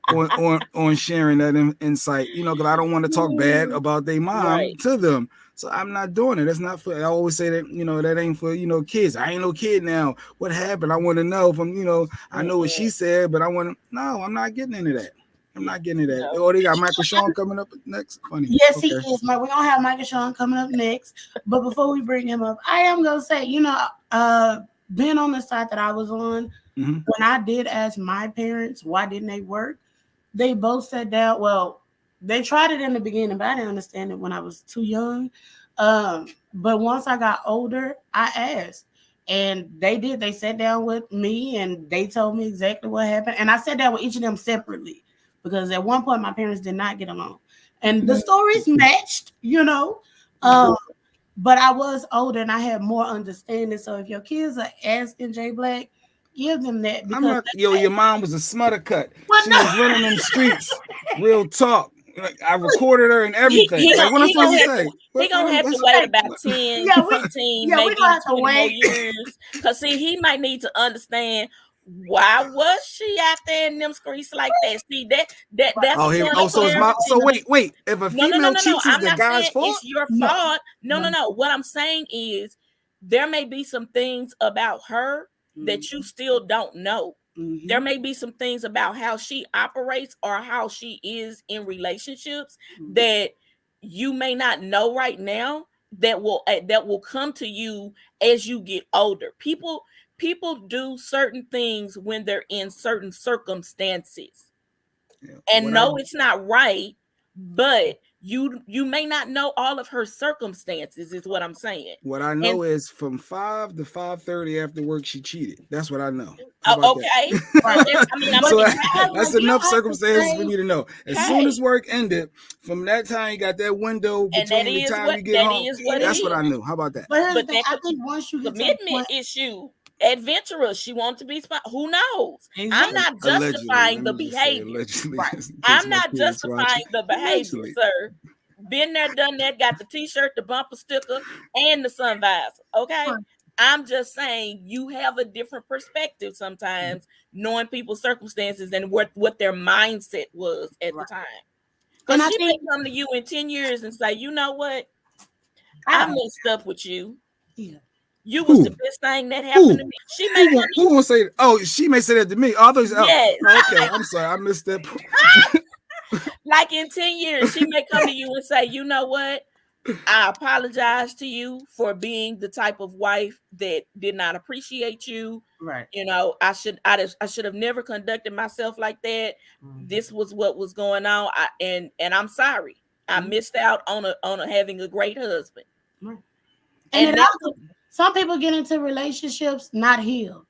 C: on sharing that insight, because I don't want to talk bad about their mom to them. So I'm not doing it. That's not for. I always say that, that ain't for, kids. I ain't no kid now. What happened? I want to know from, I know what she said, but I want to. No, I'm not getting into that. I'm not getting into that. No. Oh, they got Michael Shawn coming up next. Funny.
B: Yes, okay. He is. We're gonna have Michael Shawn coming up next. But before we bring him up, I am gonna say, being on the side that I was on, when I did ask my parents why didn't they work, they both sat down. Well, they tried it in the beginning, but I didn't understand it when I was too young. But once I got older, I asked. And they did. They sat down with me and they told me exactly what happened. And I sat down with each of them separately, because at one point my parents did not get along. And the stories matched, but I was older and I had more understanding. So if your kids are asking Jay Black, give them that. Because
C: your mom was a smother cut. She was running them streets. Real talk. I recorded her and everything. What am I supposed to say?
D: He gonna have to wait about 10, 15, maybe 20 more years. Because see, he might need to understand, why was she out there in them streets like that? See, that's
C: so wait. If a female cheats, is the guy's fault?
D: It's your fault. No. What I'm saying is, there may be some things about her that you still don't know. There may be some things about how she operates or how she is in relationships that you may not know right now, that will come to you as you get older. People do certain things when they're in certain circumstances. And it's not right, but you may not know all of her circumstances, is what I'm saying.
C: What I know is from 5 to 5:30 after work, she cheated. That's what I know.
D: Okay.
C: That's enough circumstances for me to know. As soon as work ended, from that time you got that window between the time you get home. That's what I knew. How about that?
B: But I think once you get
D: commitment issue, adventurous, she wants to be who knows? Exactly. I'm not justifying the behavior. I'm not justifying the behavior, sir. Been there, done that, got the t-shirt, the bumper sticker, and the sun visor. Okay. I'm just saying you have a different perspective sometimes, knowing people's circumstances and what their mindset was at the time. Because she may come to you in 10 years and say, you know what? I messed up with you.
B: Yeah.
D: You was
C: Who?
D: the best thing that happened to me. She may come to
C: Who
D: you.
C: won't say that? Oh, she may say that to me. Oh,
D: Yes.
C: okay. I'm sorry. I missed that.
D: Like in 10 years, she may come to you and say, you know what? I apologize to you for being the type of wife that did not appreciate you.
B: Right.
D: You know, I should have never conducted myself like that. This was what was going on. And I'm sorry. I missed out on having a great husband.
B: Right.
D: And
B: some people get into relationships not healed.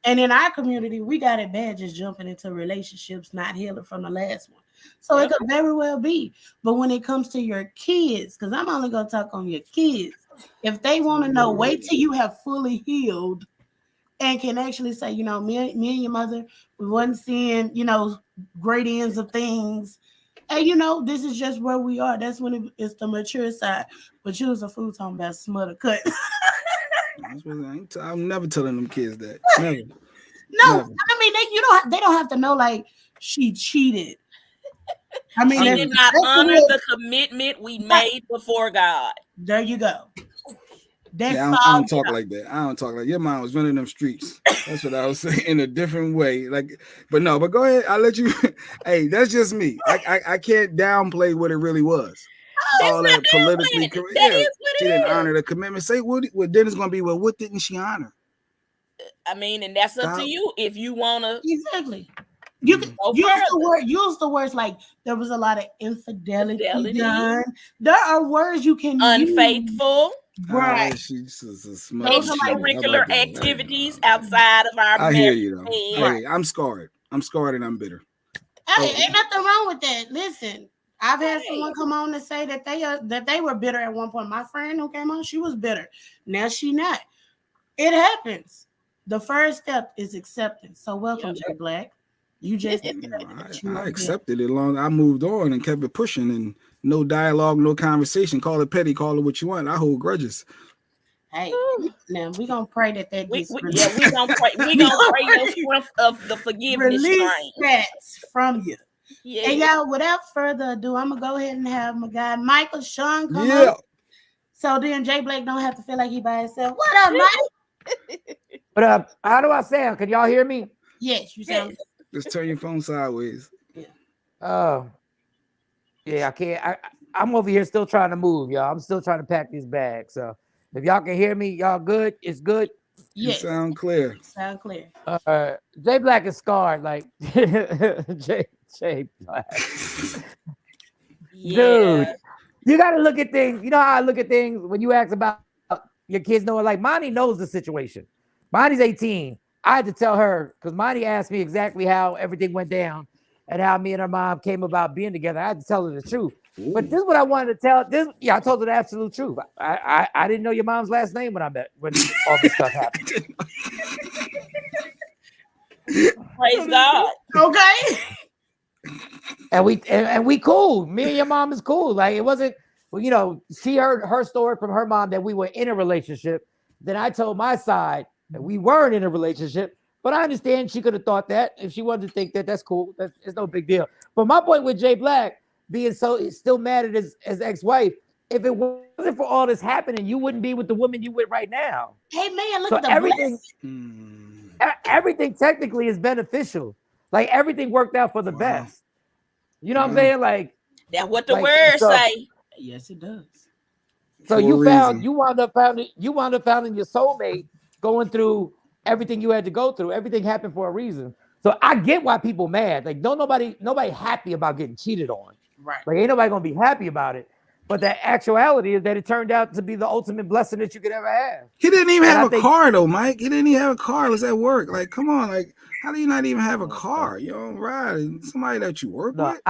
B: And in our community, we got it bad just jumping into relationships not healing from the last one. So it could very well be. But when it comes to your kids, because I'm only going to talk on your kids, if they want to know, wait till you have fully healed and can actually say, you know, me and your mother, we wasn't seeing, you know, great ends of things. And, you know, this is just where we are. That's when it's the mature side. But you was a fool talking about smother cut.
C: I'm never telling them kids that. Never.
B: No,
C: Never.
B: I mean they don't have to know like she cheated. I mean,
D: she did not honor the commitment we made before God.
B: There you go.
C: I don't talk like that. I don't talk like your mom was running them streets. That's what I was saying in a different way. Like, but go ahead. I'll let you. Hey, that's just me. I can't downplay what it really was. All that politically correct. Yeah, she didn't honor the commitment. Say what then it's gonna be. Well, what didn't she honor?
D: I mean, and that's up to you if you wanna
B: exactly. You can use the words like there was a lot of infidelity done. There are words you can
D: unfaithful.
B: Right.
D: Extracurricular activities outside of our
C: I hear you though. Hey, I'm scarred. I'm scarred and I'm bitter.
B: Hey, ain't nothing wrong with that. Listen, I've had someone come on to say that they were bitter at one point. My friend who came on, she was bitter. Now she not. It happens. The first step is acceptance. So welcome, Jay Black. You just
C: I accepted it long. I moved on and kept it pushing and no dialogue, no conversation. Call it petty, call it what you want. I hold grudges.
B: Hey, now we're gonna pray that gets
D: we're gonna pray. We're gonna pray the strength of the forgiveness.
B: Release that from you.
D: Yeah.
B: And y'all, without further ado, I'm gonna go ahead and have my guy Michael Shawn come up. So then Jay Blake don't have to feel like he by himself. What up, Mike?
A: What up? How do I sound? Can y'all hear me?
B: Yes, you sound.
C: Just turn your phone sideways.
B: Yeah.
A: Oh. Yeah, I can't. I'm over here still trying to move, y'all. I'm still trying to pack these bags. So if y'all can hear me, y'all good? It's good?
B: Yes.
C: You sound clear.
B: Sound clear.
A: Jay Black is scarred, like Jay Black. Dude, you got to look at things. You know how I look at things when you ask about your kids knowing, like Monty knows the situation. Monty's 18. I had to tell her because Monty asked me exactly how everything went down and how me and her mom came about being together. I had to tell her the truth. Ooh. But this is what I wanted to tell. I told her the absolute truth. I didn't know your mom's last name when all this stuff happened.
D: Praise God.
B: Okay.
A: And we cool. Me and your mom is cool. Like it wasn't. Well, you know, she heard her story from her mom that we were in a relationship. Then I told my side that we weren't in a relationship. But I understand she could have thought that. If she wanted to think that, that's cool. It's no big deal. But my point with Jay Black being still mad at his ex-wife, if it wasn't for all this happening, you wouldn't be with the woman you with right now.
B: Hey man, look at the
A: everything technically is beneficial. Like everything worked out for the best. You know what I'm saying? Like
D: that's what the words say.
B: Yes, it does.
A: So you wound up finding your soulmate going through everything you had to go through. Everything happened for a reason. So I get why people mad. Like nobody happy about getting cheated on.
B: Right.
A: Like ain't nobody gonna be happy about it. But the actuality is that it turned out to be the ultimate blessing that you could ever have.
C: He didn't even have a car though, Mike. He didn't even have a car. It was at work. Like, come on, like, how do you not even have a car? You don't ride. Somebody that you work with.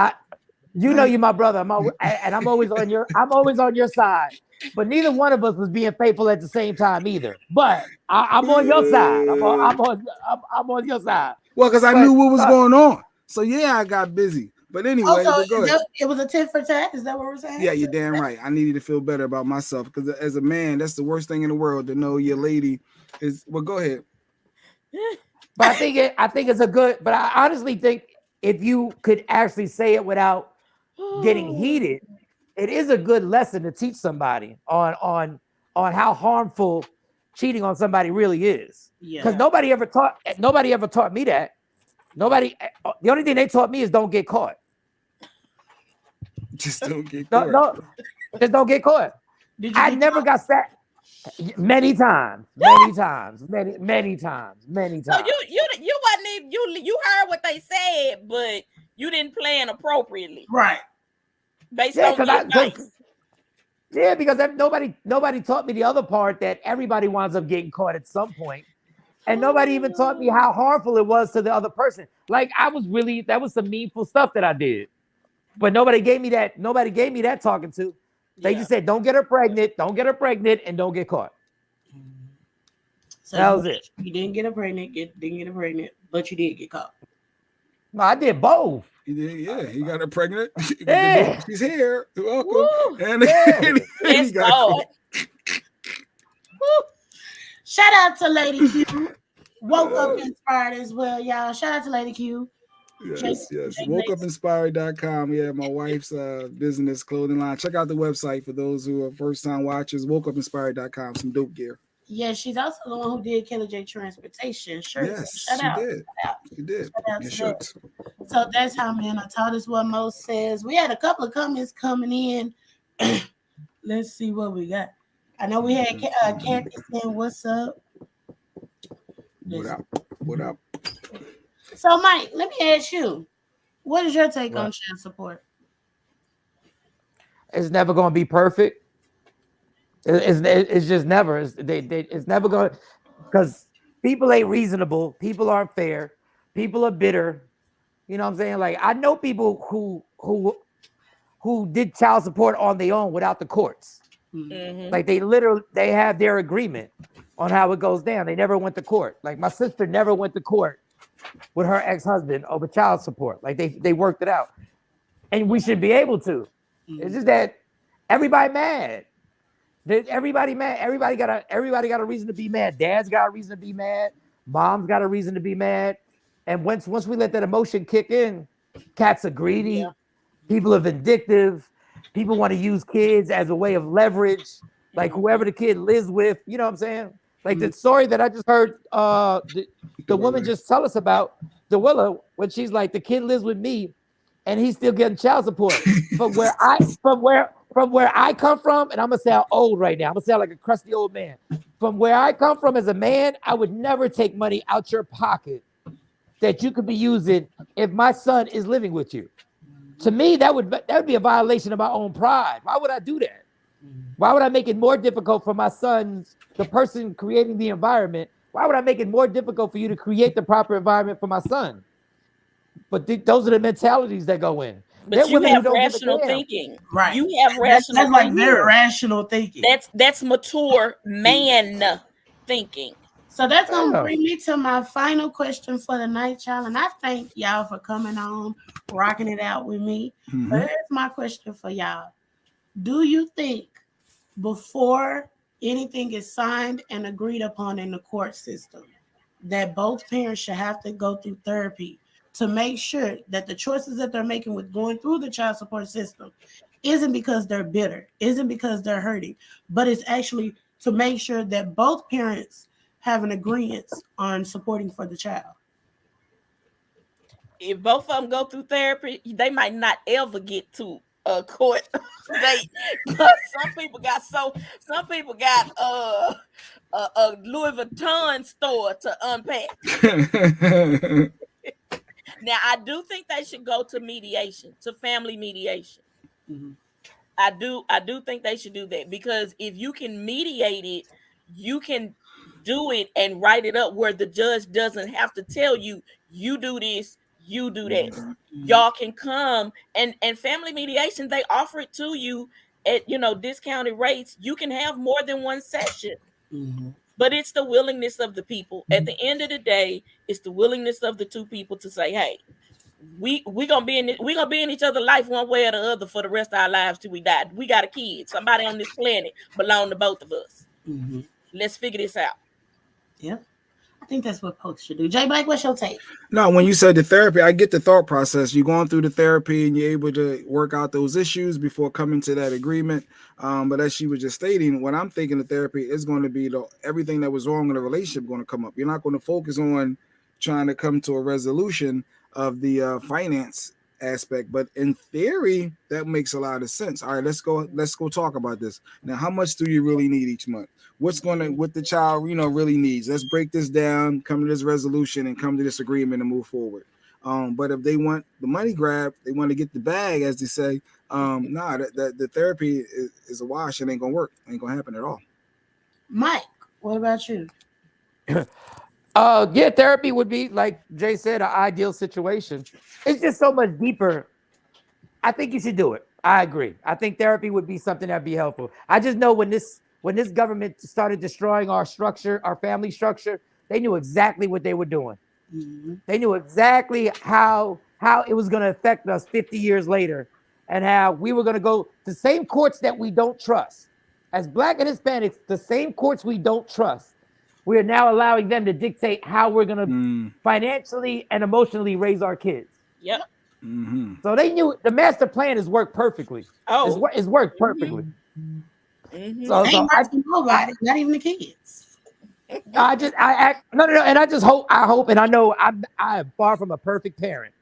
A: You know, you're my brother. I'm always on your side. But neither one of us was being faithful at the same time either. But I'm on your side. I'm on your side.
C: Well, because I knew what was going on. So yeah, I got busy. But anyway,
B: it was a tit for tat. Is that what we're saying?
C: Yeah, you're damn right. I needed to feel better about myself because as a man, that's the worst thing in the world to know your lady is. Well, go ahead.
A: But I think it's a good. But I honestly think if you could actually say it without getting heated, it is a good lesson to teach somebody on how harmful cheating on somebody really is. Because
B: Yeah.
A: nobody ever taught me that. The only thing they taught me is don't get caught.
C: Just don't get
A: No,
C: caught.
A: no, just don't get caught.
B: Did you
A: I
B: get
A: never
B: caught?
A: got sat many times. Many times.
D: So you wasn't even, you heard what they said, but you didn't plan appropriately
B: Right.
D: based
A: Yeah,
D: on the advice.
A: because nobody taught me the other part that everybody winds up getting caught at some point. And nobody even taught me how harmful it was to the other person. Like that was some meaningful stuff that I did. But nobody gave me that talking to. They just said, don't get her pregnant, and don't get caught.
B: So
A: That was it.
B: You didn't get her pregnant, but you did get caught.
A: No, I did both.
C: He did, yeah, he got her pregnant.
A: Yeah.
C: She's here. Welcome.
D: Woo.
C: And,
A: Yeah.
C: and
D: Yes,
C: he got
D: Lord.
C: caught.
B: Shout out to Lady Q. Woke up inspired as well, y'all. Shout out to Lady Q.
C: Yes. WokeUpInspired.com. Yeah, my wife's business clothing line. Check out the website for those who are first time watchers. WokeUpInspired.com. Some dope gear.
B: Yeah, she's also the one who did Kelly J Transportation shirts.
C: Yes,
B: Shout
C: she
B: out.
C: did. She did.
B: Shout out
C: Your
B: to
C: shirts.
B: that. So that's how man I taught us what Mo says. We had a couple of comments coming in. Let's see what we got. I know we had Kathy saying what's up.
C: What up?
B: So Mike, let me ask you, what is your take
A: What?
B: on child support?
A: It's never going to be perfect. It's just never. It's never going to, because people ain't reasonable. People aren't fair. People are bitter. You know what I'm saying? Like I know people who did child support on their own without the courts.
D: Mhm.
A: Like they have their agreement on how it goes down. They never went to court. Like my sister never went to court with her ex-husband over child support. Like they worked it out, and we should be able to. It's just that everybody mad. Everybody mad. Everybody got a reason to be mad. Dad's got a reason to be mad. Mom's got a reason to be mad. And once we let that emotion kick in, cats are greedy.
B: Yeah.
A: People are vindictive. People want to use kids as a way of leverage. Like whoever the kid lives with, you know what I'm saying? Like the story that I just heard the woman just tell us about, DeWilla, when she's like, the kid lives with me and he's still getting child support. From where I come from, and I'm gonna sound old right now. I'm gonna sound like a crusty old man. From where I come from as a man, I would never take money out your pocket that you could be using if my son is living with you. To me, that would be a violation of my own pride. Why would I do that? Why would I make it more difficult for my sons, the person creating the environment? Why would I make it more difficult for you to create the proper environment for my son? But those are the mentalities that go in.
D: But you have rational thinking.
B: Right.
D: You have rational
B: that's like
D: thinking.
B: very rational thinking.
D: That's mature man thinking.
B: So that's going to bring me to my final question for the night, y'all. And I thank y'all for coming on, rocking it out with me. But here's my question for y'all. Do you think before anything is signed and agreed upon in the court system that both parents should have to go through therapy to make sure that the choices that they're making with going through the child support system isn't because they're bitter, isn't because they're hurting, but it's actually to make sure that both parents have an agreement on supporting for the child?
D: If both of them go through therapy, they might not ever get to a court date. But some people got a Louis Vuitton store to unpack. Now, I do think they should go to mediation, to family mediation. I do think they should do that, because if you can mediate it, you can do it and write it up where the judge doesn't have to tell you, you do this, you do that. Y'all can come and family mediation, they offer it to you at discounted rates. You can have more than one session. But it's the willingness of the people. At the end of the day, it's the willingness of the two people to say, hey, we gonna be in each other's life one way or the other for the rest of our lives till we die. We got a kid. Somebody on this planet belong to both of us. Let's figure this out.
B: Yeah. I think that's what folks should do. Jay Black, what's your take?
C: No, when you said the therapy, I get the thought process. You're going through the therapy and you're able to work out those issues before coming to that agreement. But as she was just stating, what I'm thinking of therapy is going to be everything that was wrong in the relationship going to come up. You're not going to focus on trying to come to a resolution of the finance aspect, but in theory, that makes a lot of sense. All right, let's go talk about this. Now, how much do you really need each month? What the child, really needs? Let's break this down, come to this resolution, and come to this agreement and move forward. But if they want the money grab, they want to get the bag, as they say. The therapy is a wash. It ain't gonna work. It ain't gonna happen at all.
B: Mike, what about you?
A: Therapy would be, like Jay said, an ideal situation. It's just so much deeper. I think you should do it. I agree. I think therapy would be something that'd be helpful. I just know when this government started destroying our structure, our family structure, they knew exactly what they were doing. Mm-hmm. They knew exactly how it was going to affect us 50 years later, and how we were going to go the same courts that we don't trust. As Black and Hispanics, the same courts we don't trust, we are now allowing them to dictate how we're going to financially and emotionally raise our kids.
D: Yep.
C: Mm-hmm.
A: So they knew the master plan has worked perfectly. It's worked perfectly.
B: Mm-hmm. So nobody, not even the kids.
A: And I just hope, and I know I am far from a perfect parent,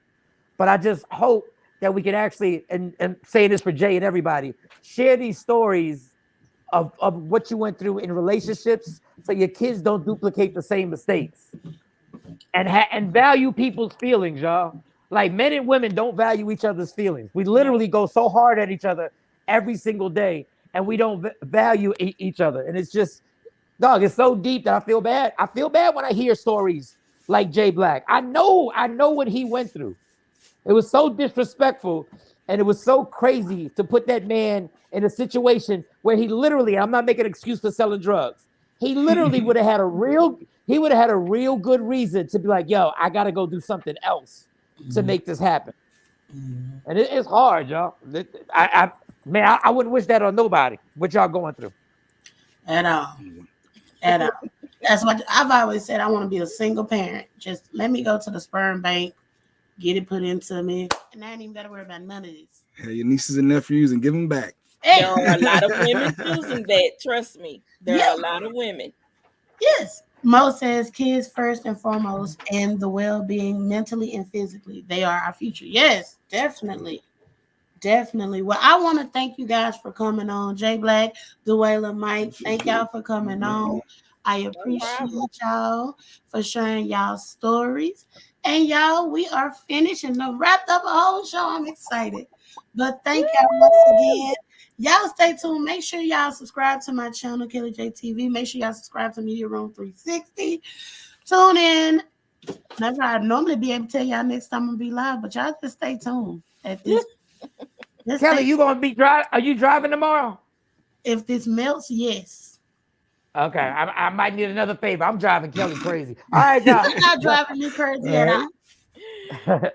A: but I just hope that we can actually, and saying this for Jay and everybody, share these stories of what you went through in relationships, so your kids don't duplicate the same mistakes, and value people's feelings, y'all. Like, men and women don't value each other's feelings. We literally go so hard at each other every single day, and we don't value each other. And it's just, dog, it's so deep that I feel bad. I feel bad when I hear stories like Jay Black. I know what he went through. It was so disrespectful, and it was so crazy to put that man in a situation where he literally, I'm not making an excuse for selling drugs, he literally would have had a real good reason to be like, yo, I got to go do something else to make this happen. And it's hard, y'all. I wouldn't wish that on nobody, what y'all going through.
B: At all. That's what I've always said. I want to be a single parent. Just let me go to the sperm bank, get it put into me, and I ain't even got to worry about none of this.
C: Hey, your nieces and nephews, and give them back.
D: There are a lot of women choosing that. Trust me. There are a lot of women.
B: Yes. Mo says kids first and foremost, and the well-being mentally and physically. They are our future. Yes, definitely. Definitely. Well, I want to thank you guys for coming on. Jay Black, Duela, Mike, thank y'all for coming on. I appreciate y'all for sharing y'all stories. And y'all, we are finished and wrapped up a whole show. I'm excited. But thank y'all once again. Y'all stay tuned. Make sure y'all subscribe to my channel, Kelly J TV. Make sure y'all subscribe to Media Room 360. Tune in. Never, I'd normally be able to tell y'all next time I'm going to be live, but y'all just stay tuned. At this
A: Kelly, you going to be driving? Are you driving tomorrow?
B: If this melts, yes.
A: Okay, I might need another favor. I'm driving Kelly crazy. All right, y'all.
B: I'm not driving me crazy at all.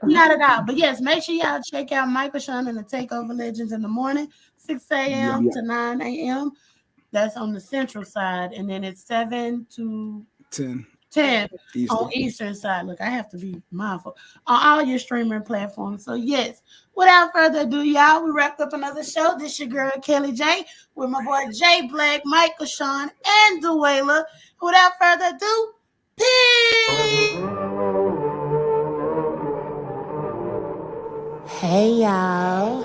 B: Not at all. But yes, make sure y'all check out Michael, Shawn, and the Takeover Legends in the morning, 6 a.m. to 9 a.m. That's on the central side. And then it's 7 to 10 on Eastern side. Look, I have to be mindful on all your streaming platforms. So yes, without further ado, y'all, we wrapped up another show. This your girl Kelly J with my boy Jay Black, Michael, Shawn, and Duela. Without further ado, peace. Hey y'all,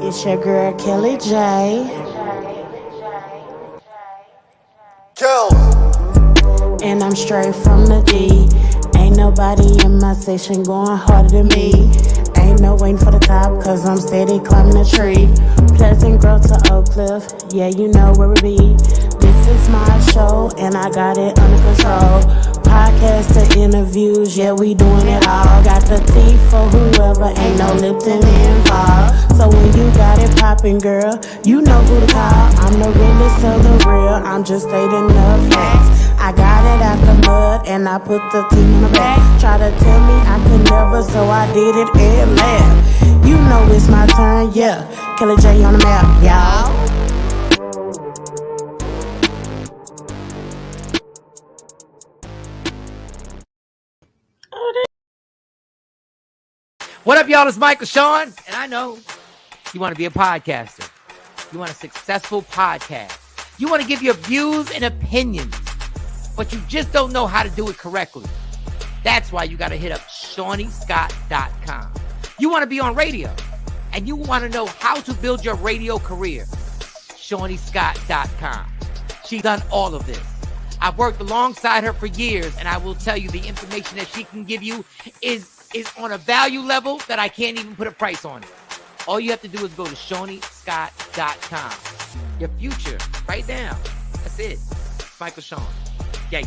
B: it's your girl Kelly J. And I'm straight from the D. Ain't nobody in my section going harder than me. Ain't no waiting for the top, cause I'm steady climbing the tree. Pleasant Grove to Oak Cliff, yeah, you know where we be. This is my show, and I got it under control. Podcast to interviews, yeah, we doing it all. Got the tea for whoever, ain't no Lipton involved. So when you got it poppin', girl, you know who to call. I'm the realest of the real, I'm just stating the facts. I got it out the mud, and I put the team in the back. Try to tell me I could never, so I did it and laughed. You know it's my turn, yeah. Kelly J on the map, y'all.
A: What up, y'all? It's Michael Shawn, and I know you want to be a podcaster. You want a successful podcast. You want to give your views and opinions, but you just don't know how to do it correctly. That's why you got to hit up ShawnyScott.com. You want to be on radio, and you want to know how to build your radio career. ShawnyScott.com. She's done all of this. I've worked alongside her for years, and I will tell you the information that she can give you is on a value level that I can't even put a price on it. All you have to do is go to ShawnyScott.com. Your future, right now. That's it. Michael Shawn. Yeah.